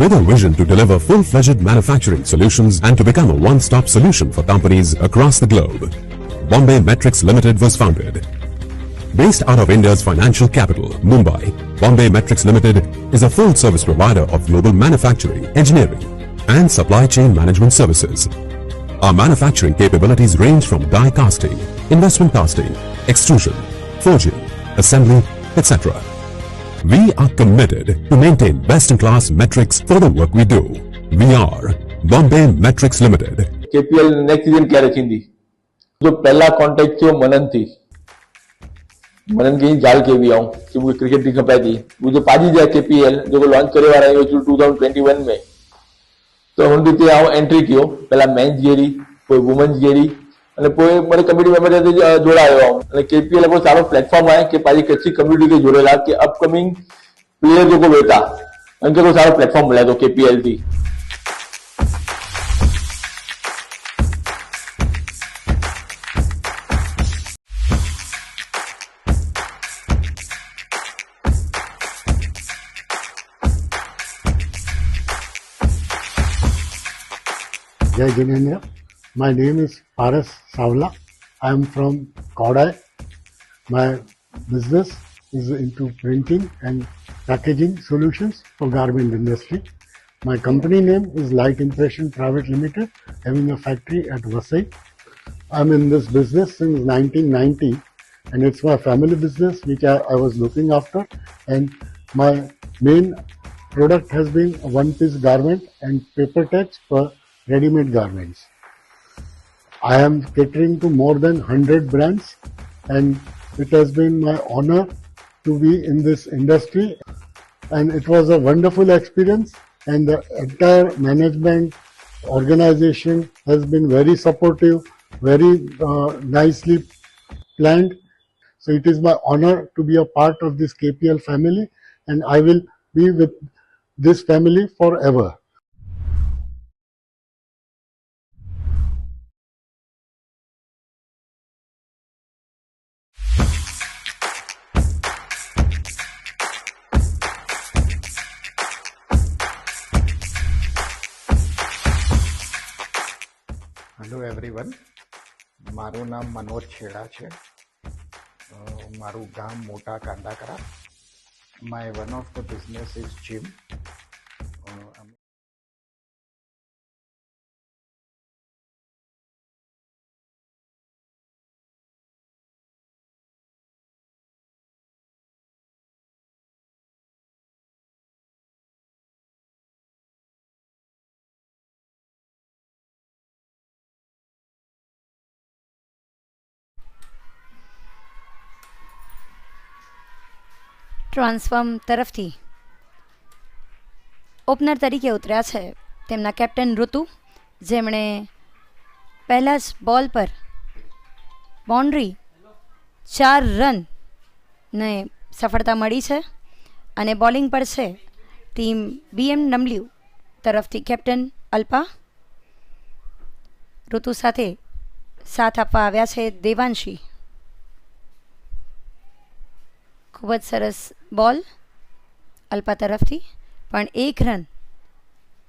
Speaker 4: With a vision to deliver full-fledged manufacturing solutions and to become a one-stop solution for companies across the globe, Bombay Metrics Limited was founded. Based out of India's financial capital, Mumbai, Bombay Metrics Limited is a full-service provider of global manufacturing, engineering, and supply chain management services. Our manufacturing capabilities range from die casting, investment casting, extrusion, forging, assembly, etc. We are committed to maintain best-in-class metrics for the work we do. We are Bombay Metrics Limited.
Speaker 3: KPL next season क्या रखी जो पहला contact थो मनन थी मनन की जाल के भी आऊं कि मुझे क्रिकेट की खपाई थी मुझे पाजी जाए KPL जो को लॉन्च करे वाला है 2021 में तो हुन रीते आऊं एंट्री कियो पहला मेन्स गेरी कोई वुमेन्स गेरी અને કોઈ મને કમ્યુનિટી મેમ્બર સાથે જોડાયો અને કેપીએલ કોઈ સારો પ્લેટફોર્મ है कि पाजी कच्ची कम्युनिटी के जोड़ेला कि अपकमिंग प्लेयर जो को बेटा उनके को सारो प्लेटफॉर्म मिला तो केपीएल थी.
Speaker 5: Jai Jinendra. My name is Paras Savla. I am from Kodai. My business is into printing and packaging solutions for garment industry. My company name is Light Impression Private Limited, having a factory at Vasai. I'm in this business since 1990 and it's my family business which I was looking after, and my main product has been a one-piece garment and paper tags for ready-made garments. I am catering to more than 100 brands and it has been my honor to be in this industry, and it was a wonderful experience, and the entire management organization has been very supportive, very nicely planned. So it is my honor to be a part of this KPL family, and I will be with this family forever.
Speaker 6: Hello everyone, મારું નામ મનોજ છેડા છે. મારું ગામ Mota Kandakara. My one of the business is gym.
Speaker 1: Transform તરફથી opener તરીકે ઉતર્યા છે તેમના કેપ્ટન ઋતુ, જેમણે પહેલા જ બોલ પર બાઉન્ડ્રી 4 રનને સફળતા મળી છે અને બોલિંગ પર છે ટીમ BMW તરફથી કેપ્ટન અલ્પા. ઋતુ સાથે સાથ આપવા આવ્યા છે દેવાંશી. ખૂબ જ સરસ બોલ અલ્પા તરફથી, પણ એક રન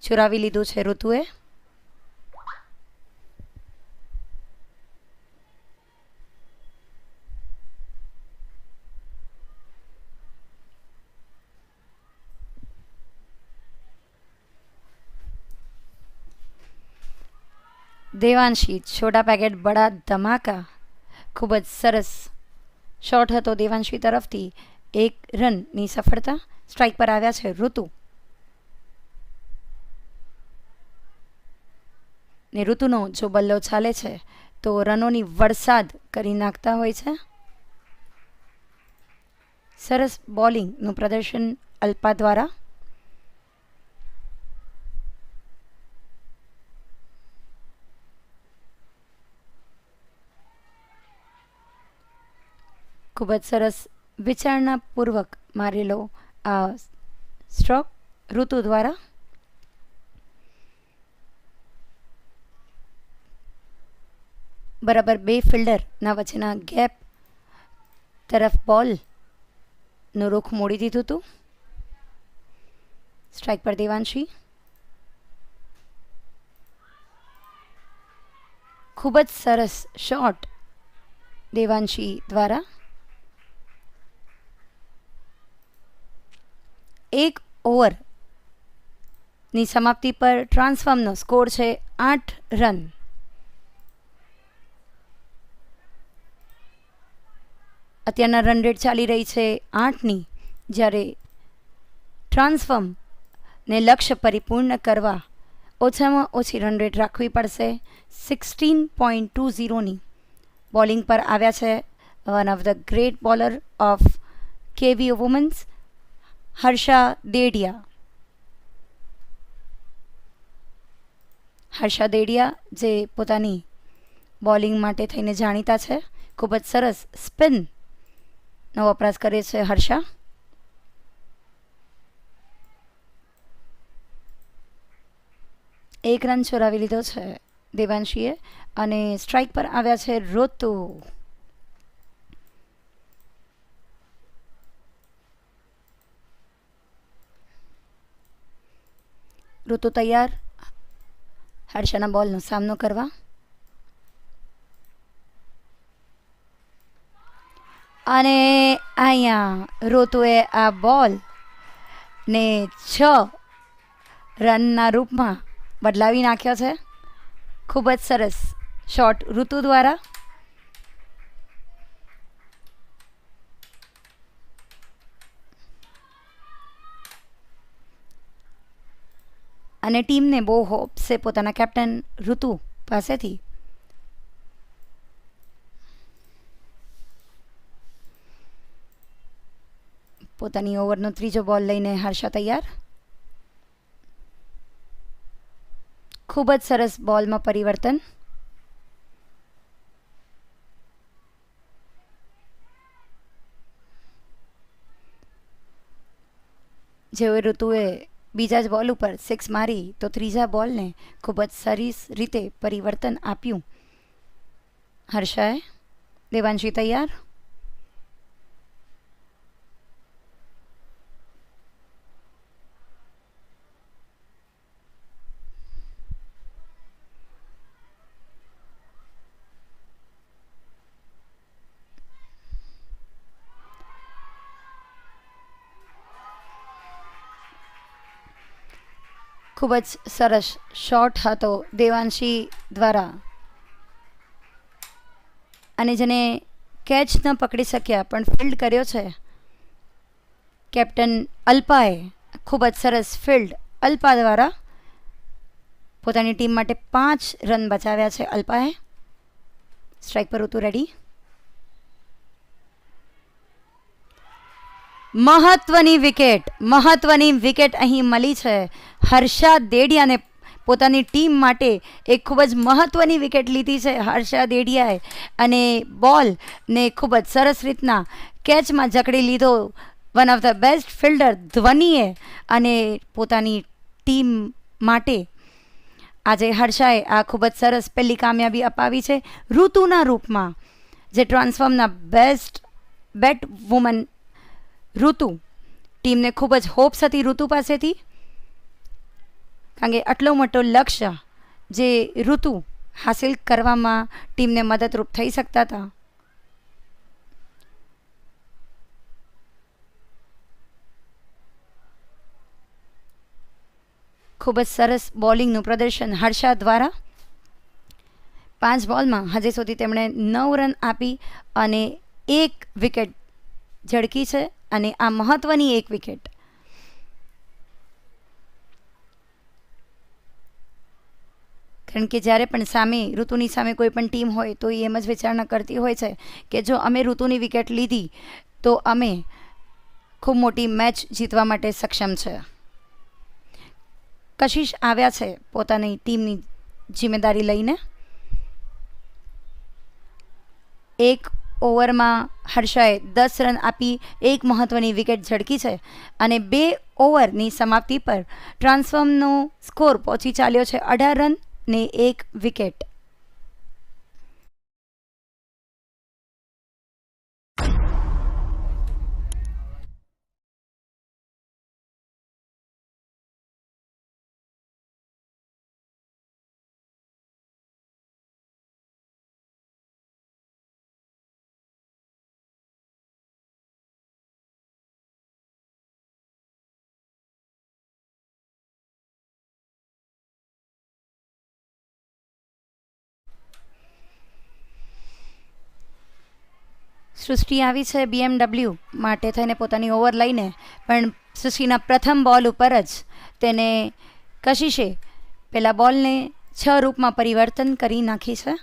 Speaker 1: ચુરાવી લીધું છે ઋતુએ. દેવાંશી છોટા પેકેટ બડા ધમાકા. ખૂબ જ સરસ શોટ હતો દેવાંશી તરફથી. એક રનની સફળતા. સ્ટ્રાઇક પર આવ્યા છે ઋતુ. ને ઋતુનો જો બલ્લો ચાલે છે તો રનોની વરસાદ કરી નાખતા હોય છે. સરસ બોલિંગનું પ્રદર્શન અલ્પા દ્વારા. ખૂબ જ સરસ વિચારણાપૂર્વક મારેલો આ સ્ટ્રોક ઋતુ દ્વારા. બરાબર બે ફિલ્ડરના વચ્ચેના ગેપ તરફ બોલનું રૂખ મોડી દીધું હતું. સ્ટ્રાઇક પર દેવાંશી. ખૂબ જ સરસ શોટ દેવાંશી દ્વારા. એક ઓવરની સમાપ્તિ પર ટ્રાન્સફોર્મનો સ્કોર છે 8 રન. અત્યારના રન રેટ ચાલી રહી છે 8ની, જ્યારે ટ્રાન્સફોર્મને લક્ષ્ય પરિપૂર્ણ કરવા ઓછામાં ઓછી રન રેટ રાખવી પડશે. 16.20ની બોલિંગ પર આવ્યા છે one of the great bowler of KVO women's, Harsha Dedia. Harsha Dedia જે પોતાની બોલિંગ માટે થઈને જાણીતા છે. ખૂબ જ સરસ સ્પિનનો વપરાશ કરે છે હર્ષા. એક રન ચોરાવી લીધો છે દેવાંશીએ અને સ્ટ્રાઇક પર આવ્યા છે ઋતુ. ઋતુ તૈયાર હર્ષાના બોલનો સામનો કરવા. અને અહીંયા ઋતુએ આ બોલને 6 રનના રૂપમાં બદલાવી નાખ્યો છે. ખૂબ જ સરસ શોટ ઋતુ દ્વારા. અને ટીમને બહુ હોપ્સ છે પોતાના કેપ્ટન ઋતુ પાસેથી. પોતાની ઓવરનો ત્રીજો બોલ લઈને હર્ષા તૈયાર. ખૂબ જ સરસ બોલમાં પરિવર્તન. જેઓ ઋતુએ બીજા જ બોલ ઉપર 6 મારી તો ત્રીજા બોલને ખૂબ જ સરસ રીતે પરિવર્તન આપ્યું હર્ષાએ. દેવાંશી તૈયાર. ખૂબ જ સરસ શોટ હતો દેવાંશી દ્વારા. અને જેને કેચ ન પકડી શક્યા પણ ફિલ્ડ કર્યો છે કેપ્ટન અલ્પાએ. ખૂબ જ સરસ ફિલ્ડ અલ્પા દ્વારા. પોતાની ટીમ માટે 5 રન બચાવ્યા છે અલ્પાએ. સ્ટ્રાઇક પર ઋતુ રેડી. મહત્વની વિકેટ અહીં મળી છે હર્ષા દેડિયાને. પોતાની ટીમ માટે એક ખૂબ જ મહત્વની વિકેટ લીધી છે હર્ષા દેડિયાએ અને બોલને ખૂબ જ સરસ રીતના કેચમાં જકડી લીધો one of the best fielder ધ્વનિએ અને પોતાની ટીમ માટે આજે હર્ષાએ આ ખૂબ જ સરસ પહેલી કામયાબી અપાવી છે ઋતુના રૂપમાં, જે ટ્રાન્સફોર્મના બેટ વુમન ઋતુ. ટીમને ખૂબ જ હોપ્સ હતી ઋતુ પાસેથી, કારણ કે આટલો મોટો લક્ષ્ય જે ઋતુ હાસિલ કરવામાં ટીમને મદદરૂપ થઈ શકતા હતા. ખૂબ જ સરસ બોલિંગનું પ્રદર્શન હર્ષા દ્વારા. 5 બોલમાં હજી સુધી તેમણે 9 રન આપી અને 1 વિકેટ ઝડકી છે, અને આ મહત્વની 1 વિકેટ. કારણ કે જ્યારે પણ સામે ઋતુની સામે કોઈ પણ ટીમ હોય તો એ એમ જ વિચારણા કરતી હોય છે કે જો અમે ઋતુની વિકેટ લીધી તો અમે ખૂબ મોટી મેચ જીતવા માટે સક્ષમ છે. કશિશ આવ્યા છે પોતાની ટીમની જિમ્મેદારી લઈને. 1 ઓવરમાં હર્ષાએ 10 રન આપી 1 મહત્વની વિકેટ ઝડકી છે, અને 2 ઓવરની સમાપ્તિ પર ટ્રાન્સફોર્મનો સ્કોર પહોંચી ચાલ્યો છે 18 રન ને 1 વિકેટ. સૃષ્ટિ આવી છે BMW માટે થઈને પોતાની ઓવર લઈને, પણ સૃષ્ટિના પ્રથમ બોલ ઉપર જ તેને કશિશે પેલા બોલને 6 રૂપમાં પરિવર્તન કરી નાખી છે.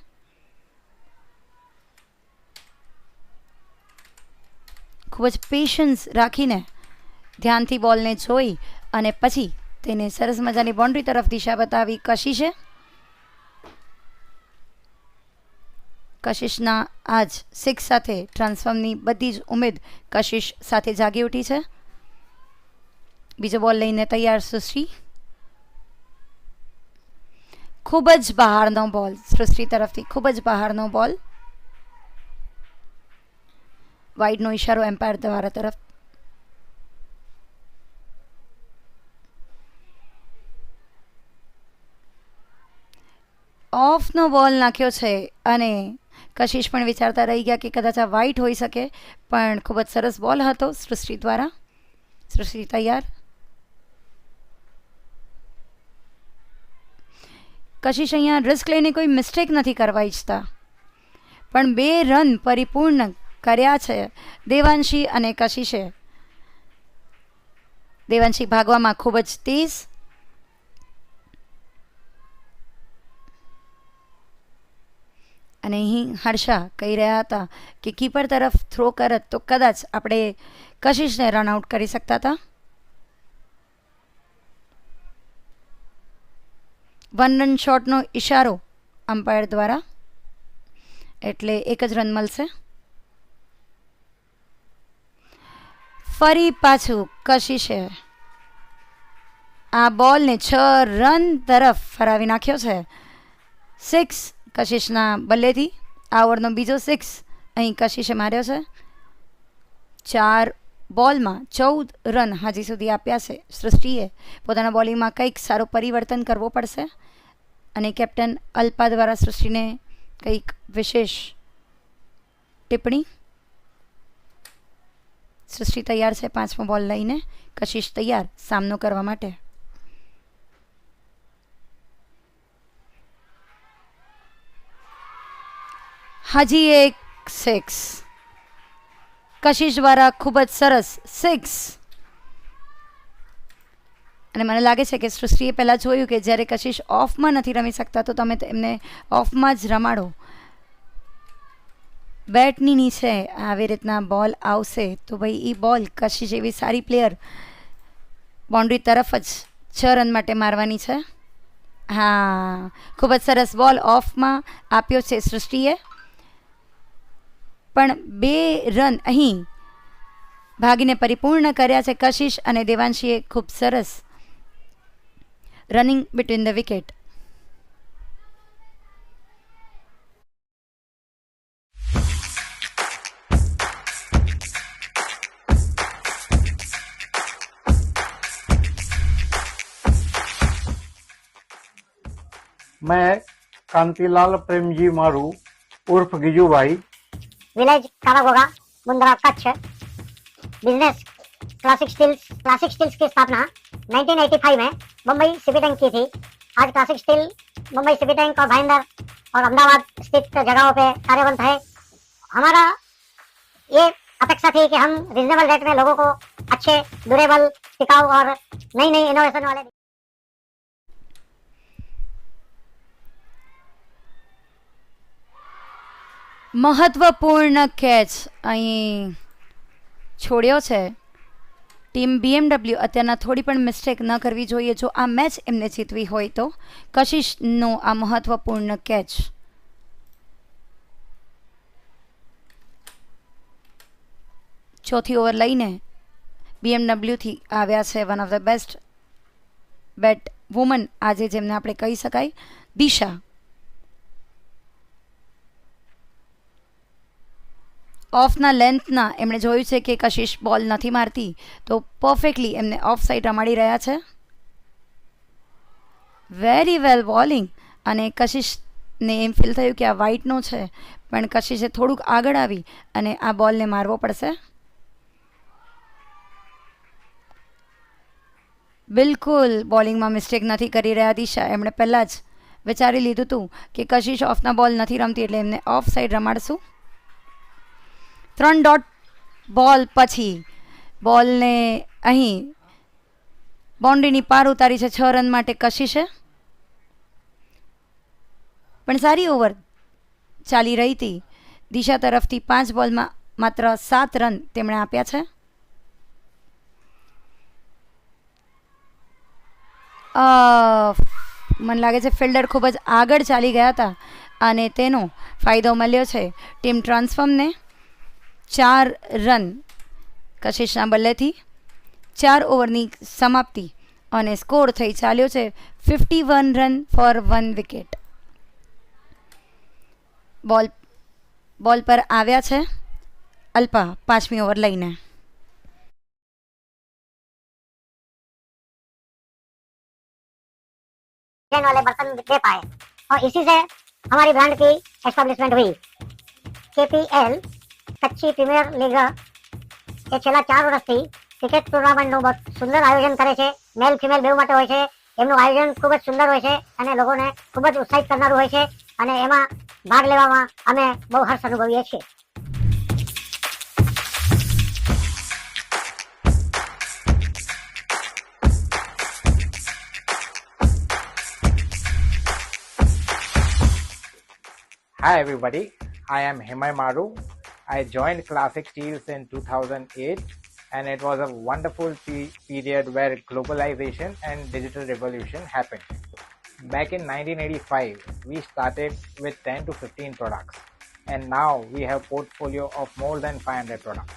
Speaker 1: ખૂબ જ પેશન્સ રાખીને ધ્યાનથી બોલને જોઈ અને પછી તેને સરસ મજાની બાઉન્ડ્રી તરફ દિશા બતાવી કશિશે. કશિશના આજ 6 સાથે ટ્રાન્સફોર્મની બધી જ ઉમેદ કશિશ સાથે જાગી ઉઠી છે. બીજો બોલ લઈને તૈયાર સૃષ્ટિ. ખૂબ જ બહારનો બોલ સૃષ્ટિ તરફથી, ખૂબ જ બહારનો બોલ. વાઇડનો ઇશારો એમ્પાયર દ્વારા તરફ. ઓફનો બોલ નાખ્યો છે અને કશિશ પણ વિચારતા રહી ગયા કે કદાચ આ વાઇટ હોઈ શકે, પણ ખૂબ જ સરસ બોલ હતો સૃષ્ટિ દ્વારા. સૃષ્ટિ તૈયાર. કશિશ અહીંયા રિસ્ક લઈને કોઈ મિસ્ટેક નથી કરવા ઈચ્છતા, પણ 2 રન પરિપૂર્ણ કર્યા છે દેવાંશી અને કશિશે. દેવાંશી ભાગવામાં ખૂબ જ તેજ. અને અહીં હર્ષા કહી રહ્યા હતા કે કીપર તરફ થ્રો કરત તો કદાચ આપણે કશિશને રન આઉટ કરી શકતા હતા. 1 રન શોટનો ઇશારો અમ્પાયર દ્વારા, એટલે 1 જ રન મળશે. ફરી પાછું કશિશે આ બોલને 6 રન તરફ ફરાવી નાખ્યો છે. 6 કશિશના બલ્લેથી. આ ઓવરનો બીજો 6 અહીં કશિશે માર્યો છે. 4 બોલમાં 14 રન હજી સુધી આપ્યા છે. સૃષ્ટિએ પોતાના બોલિંગમાં કંઈક સારું પરિવર્તન કરવો પડશે, અને કેપ્ટન અલ્પા દ્વારા સૃષ્ટિને કંઈક વિશેષ ટિપ્પણી. સૃષ્ટિ તૈયાર છે 5મો બોલ લઈને. કશિશ તૈયાર સામનો કરવા માટે. હજી એક 6 કશિશ દ્વારા, ખૂબ જ સરસ 6. અને મને લાગે છે કે સૃષ્ટિએ પહેલાં જોયું કે જ્યારે કશિશ ઓફમાં નથી રમી શકતા તો તમે એમને ઓફમાં જ રમાડો. બેટની નીચે આવી રીતના બોલ આવશે તો ભાઈ એ બોલ કશિશ એવી સારી પ્લેયર બાઉન્ડ્રી તરફ જ 6 રન માટે મારવાની છે. હા, ખૂબ જ સરસ બોલ ઓફમાં આપ્યો છે સૃષ્ટિએ, પણ 2 રન અહીં ભાગીને પરિપૂર્ણ કર્યા છે કશિશ અને દેવાંશીએ. ખૂબ સરસ રનિંગ બિટવીન ધ વિકેટ.
Speaker 6: मैं कांतिलाल प्रेमजी मारू उर्फ Gijubhai,
Speaker 7: village Kavagoga, Mundra, Kutch. Business classic steels की स्थापना 1985 में मुंबई सिटी टैंक की थी। आज classic steel Mumbai city tank और भाईंदर और अहमदाबाद स्थित जगहों पे कार्यरत है। हमारा ये अपेक्षा थी कि हम रिजनेबल रेट में लोगों को अच्छे, ड्यूरेबल, टिकाऊ और नई नई इनोवेशन वाले
Speaker 1: મહત્વપૂર્ણ કેચ અહીં છોડ્યો છે ટીમ BMW. અત્યારના થોડી પણ મિસ્ટેક ન કરવી જોઈએ જો આ મેચ એમને જીતવી હોય તો. કશિશનો આ મહત્વપૂર્ણ કેચ. ચોથી ઓવર લઈને BMW થી આવ્યા છે one of the best bat woman આજે જેમને આપણે કહી શકાય, દિશા. ઓફના લેન્થના એમણે જોયું છે કે કશિશ બોલ નથી મારતી તો પરફેક્ટલી એમને ઓફ સાઈડ રમાડી રહ્યા છે. Very well bowling. અને કશિશને એમ ફીલ થયું કે આ વ્હાઇટનો છે પણ કશિશે થોડુંક આગળ આવી અને આ બોલને મારવો પડશે. બિલકુલ બોલિંગમાં મિસ્ટેક નથી કરી રહ્યા દિશા. એમણે પહેલાં જ વિચારી લીધું હતું કે કશિશ ઓફના બોલ નથી રમતી એટલે એમને ઓફ સાઈડ રમાડશું. 3 ડોટ બોલ પછી બોલને અહીં બાઉન્ડ્રીની પાર ઉતારી છે 6 રન માટે કશિશે. પણ સારી ઓવર ચાલી રહી હતી. દિશા તરફથી 5 બોલમાં માત્ર 7 રન તેમણે આપ્યા છે. મને લાગે છે ફિલ્ડર ખૂબ જ આગળ ચાલી ગયા હતા અને તેનો ફાયદો મળ્યો છે ટીમ ટ્રાન્સફોર્મને. 4 રન કશિશના બલ્લેથી. 4 ઓવરની સમાપ્તિ અને સ્કોર થઈ ચાલ્યો છે 51 રન ફોર 1 વિકેટ. બોલ પર આવ્યા છે અલ્પા 5મી ઓવર લઈને.
Speaker 7: वाले बर्तन दे पाए और इसी से हमारी ब्रांड की एस्टेब्लिशमेंट हुई. KPL कच्ची प्रीमियर लीग એ છેલ્લા 4 વર્ષથી ક્રિકેટ ટુર્નામેન્ટનું બહુ સુંદર આયોજન કરે છે. મેલ ફિમેલ બેઉ માટે હોય છે. એમનું આયોજન ખૂબ જ સુંદર હોય છે અને લોકોને ખૂબ જ ઉત્સાહિત કરનારું હોય છે અને એમાં ભાગ લેવામાં અમે બહુ હર્ષ અનુભવીએ છીએ.
Speaker 6: Hi everybody, I am Himay Maru. I joined Classic Steels in 2008 and it was a wonderful period where globalization and digital revolution happened. Back in 1985, we started with 10 to 15 products and now we have portfolio of more than 500 products.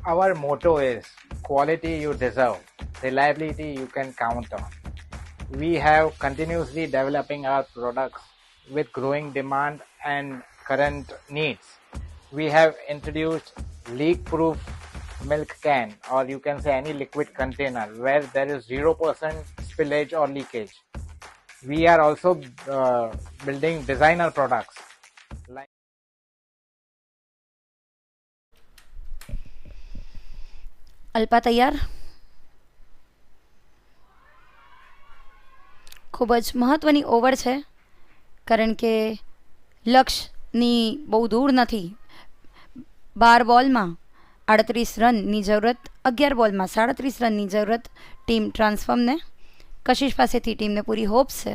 Speaker 6: Our motto is quality you deserve, reliability you can count on. We have continuously developing our products with growing demand and current needs. We have introduced leak-proof milk can, or you can say any liquid container where there is 0% spillage or leakage. We are also building designer products like
Speaker 1: Alpa તૈયાર. ખૂબ જ મહત્ત્વની over છે કારણ કે લક્ષ્યની બહુ દૂર નથી. 12 બોલમાં 38 રનની જરૂરત, 11 બોલમાં 37 રનની જરૂરત ટીમ ટ્રાન્સફોર્મને. કશિશ પાસેથી ટીમને પૂરી હોપ્સ છે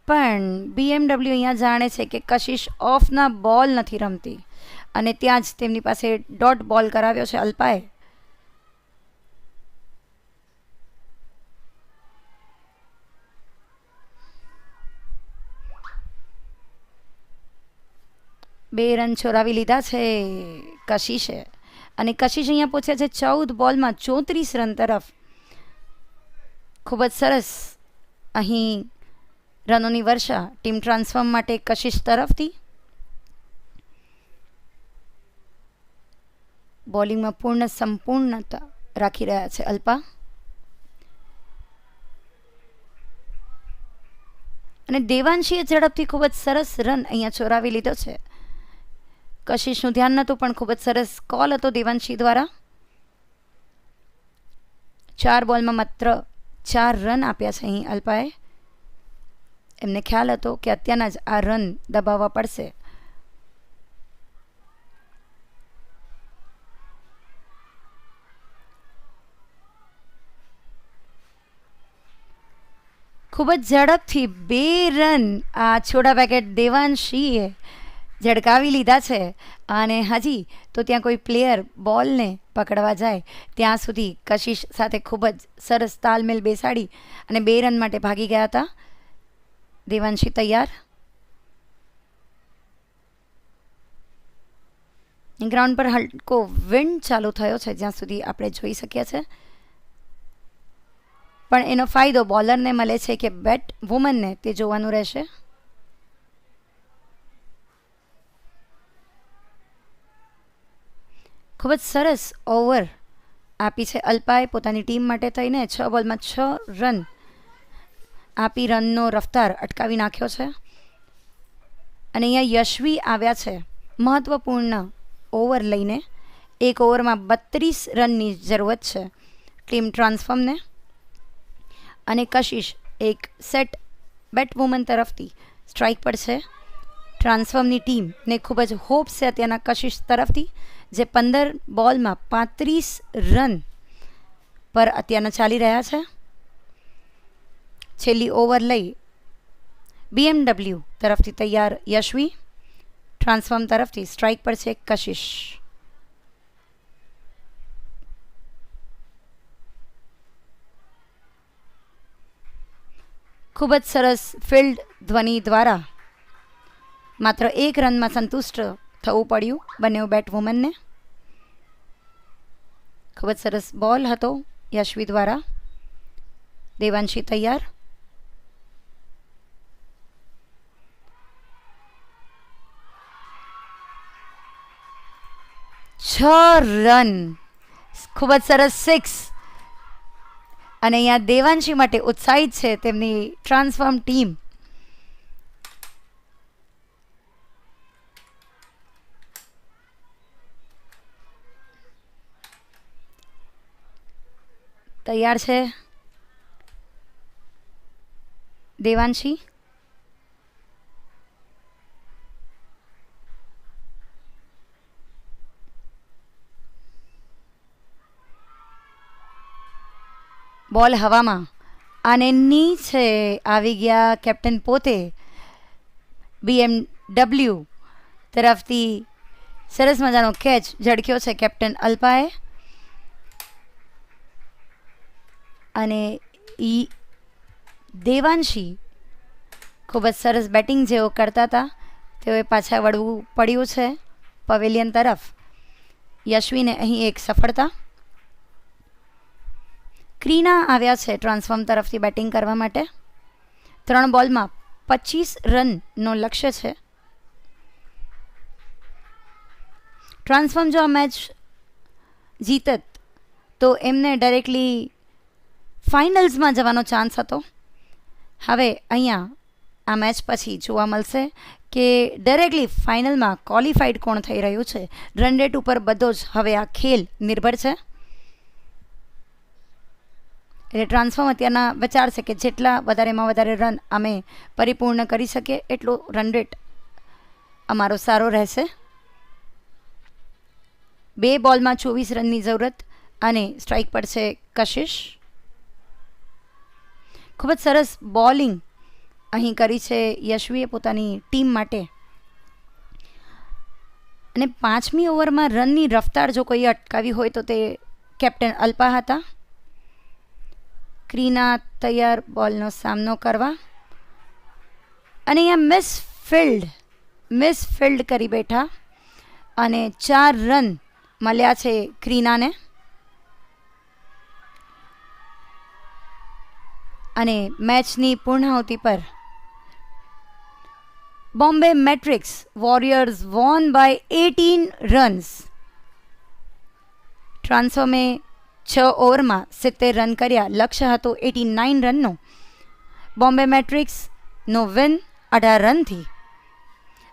Speaker 1: પણ BMW અહીંયા જાણે છે કે કશિશ ઓફના બોલ નથી રમતી અને ત્યાં જ તેમની પાસે ડોટ બોલ કરાવ્યો છે અલ્પાએ. બે રન ચોરાવી લીધા છે કશિશે અને કશિશ અહીંયા પહોંચ્યા છે 14 બોલમાં 34 રન તરફ. ખૂબ જ સરસ અહીં રનોની વર્ષા ટીમ ટ્રાન્સફોર્મ માટે કશિશ તરફથી. બોલિંગમાં સંપૂર્ણતા રાખી રહ્યા છે અલ્પા. અને દેવાંશીએ ઝડપથી ખૂબ જ સરસ રન અહીંયા ચોરાવી લીધો છે. કશિશનું ધ્યાન નહોતું, પણ ખૂબ જ સરસ કોલ હતો દેવાંશી દ્વારા. 4 બોલમાં માત્ર 4 રન આપ્યા છે અહીં અલ્પાએ. એમને ખ્યાલ હતો કે અત્યારના જ આ રન દબાવવા પડશે. ખૂબ જ ઝડપથી 2 રન આ છોટા પેકેટ દેવાંશીએ ઝડકાવી લીધા છે. અને હજી તો ત્યાં કોઈ પ્લેયર બોલને પકડવા જાય ત્યાં સુધી કશિશ સાથે ખૂબ જ સરસ તાલમેલ બેસાડી અને 2 રન માટે ભાગી ગયા હતા. દેવાંશી તૈયાર. ગ્રાઉન્ડ પર હલકો વિન્ડ ચાલુ થયો છે જ્યાં સુધી આપણે જોઈ શકીએ છીએ. પણ એનો ફાયદો બોલરને મળે છે કે બેટ વુમનને તે જોવાનું રહેશે. ખૂબ જ સરસ ઓવર આપી છે અલ્પાએ પોતાની ટીમ માટે થઈને. 6 બોલમાં 6 રન આપી રનનો રફતાર અટકાવી નાખ્યો છે. અને અહીંયા યશવી આવ્યા છે મહત્વપૂર્ણ ઓવર લઈને. 1 ઓવરમાં 32 રનની જરૂરત છે ટીમ ટ્રાન્સફોર્મને. અને કશિશ એક સેટ બેટવુમન તરફથી સ્ટ્રાઇક પર છે. ટ્રાન્સફોર્મની ટીમને ખૂબ જ હોપ છે અત્યારના કશિશ તરફથી, જે 15 બોલમાં 35 રન પર અત્યારના ચાલી રહ્યા છે. છેલ્લી ઓવર લઈ BMW તરફથી તૈયાર યશવી. ટ્રાન્સફોર્મ તરફથી સ્ટ્રાઇક પર છે કશિશ. ખૂબ જ સરસ ફિલ્ડ ધ્વનિ દ્વારા માત્ર 1 રનમાં સંતુષ્ટ થવું પડ્યું બંને બેટવુમનને. ખૂબ જ સરસ બોલ હતો યશવી દ્વારા. દેવાંશી તૈયાર. છ રન. ખૂબ જ સરસ 6. અને અહીંયા દેવાંશી માટે ઉત્સાહિત છે તેમની ટ્રાન્સફોર્મ ટીમ. તૈયાર છે દેવાંશી. બોલ હવામાં અને નીચે આવી ગયા કેપ્ટન પોતે. BMW તરફથી સરસ મજાનો કેચ ઝડક્યો છે કેપ્ટન અલ્પાએ. અને દેવાંશી ખૂબ જ સરસ બેટિંગ જેઓ કરતા હતા તેઓએ પાછા વળવું પડ્યું છે પવેલિયન તરફ. યશવીને અહીં એક સફળતા. ક્રીના આવ્યા છે ટ્રાન્સફોર્મ તરફથી બેટિંગ કરવા માટે. 3 બોલમાં 25 રનનો લક્ષ્ય છે. ટ્રાન્સફોર્મ જો આ મેચ જીતત તો એમને ડાયરેક્ટલી ફાઇનલ્સમાં જવાનો ચાન્સ હતો. હવે અહીંયા આ મેચ પછી જોવા મળશે કે ડાયરેક્ટલી ફાઇનલમાં ક્વોલિફાઈડ કોણ થઈ રહ્યું છે. રન રેટ ઉપર બધો જ હવે આ ખેલ નિર્ભર છે. એટલે ટ્રાન્સફોર્મ અત્યારના વિચારશે કે જેટલા વધારેમાં વધારે રન અમે પરિપૂર્ણ કરી શકીએ એટલો રન રેટ અમારો સારો રહેશે. 2 બોલમાં 24 રનની જરૂરત અને સ્ટ્રાઇક પર છે કશિશ. ખૂબ જ સરસ બોલિંગ અહીં કરી છે યશવીએ પોતાની ટીમ માટે. અને 5મી ઓવરમાં રનની રફતાર જો કોઈ અટકાવી હોય તો તે કેપ્ટન અલ્પા હતા. ક્રીના તૈયાર બોલનો સામનો કરવા. અને અહીંયા મિસફિલ્ડ કરી બેઠા અને 4 રન મળ્યા છે ક્રીનાને. અને મેચની પૂર્ણાહુતિ પર Bombay matrix warriors won by 18 runs. ટ્રાન્સફોર્મે 6 ઓવરમાં 70 રન કર્યા. લક્ષ્ય હતો 89 રનનો. બોમ્બે મેટ્રિક્સ નો વિન 18 રનથી.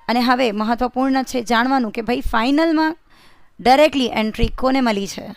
Speaker 1: અને હવે મહત્વપૂર્ણ છે જાણવાનું કે ભાઈ ફાઇનલમાં ડાયરેક્ટલી એન્ટ્રી કોને મળી છે.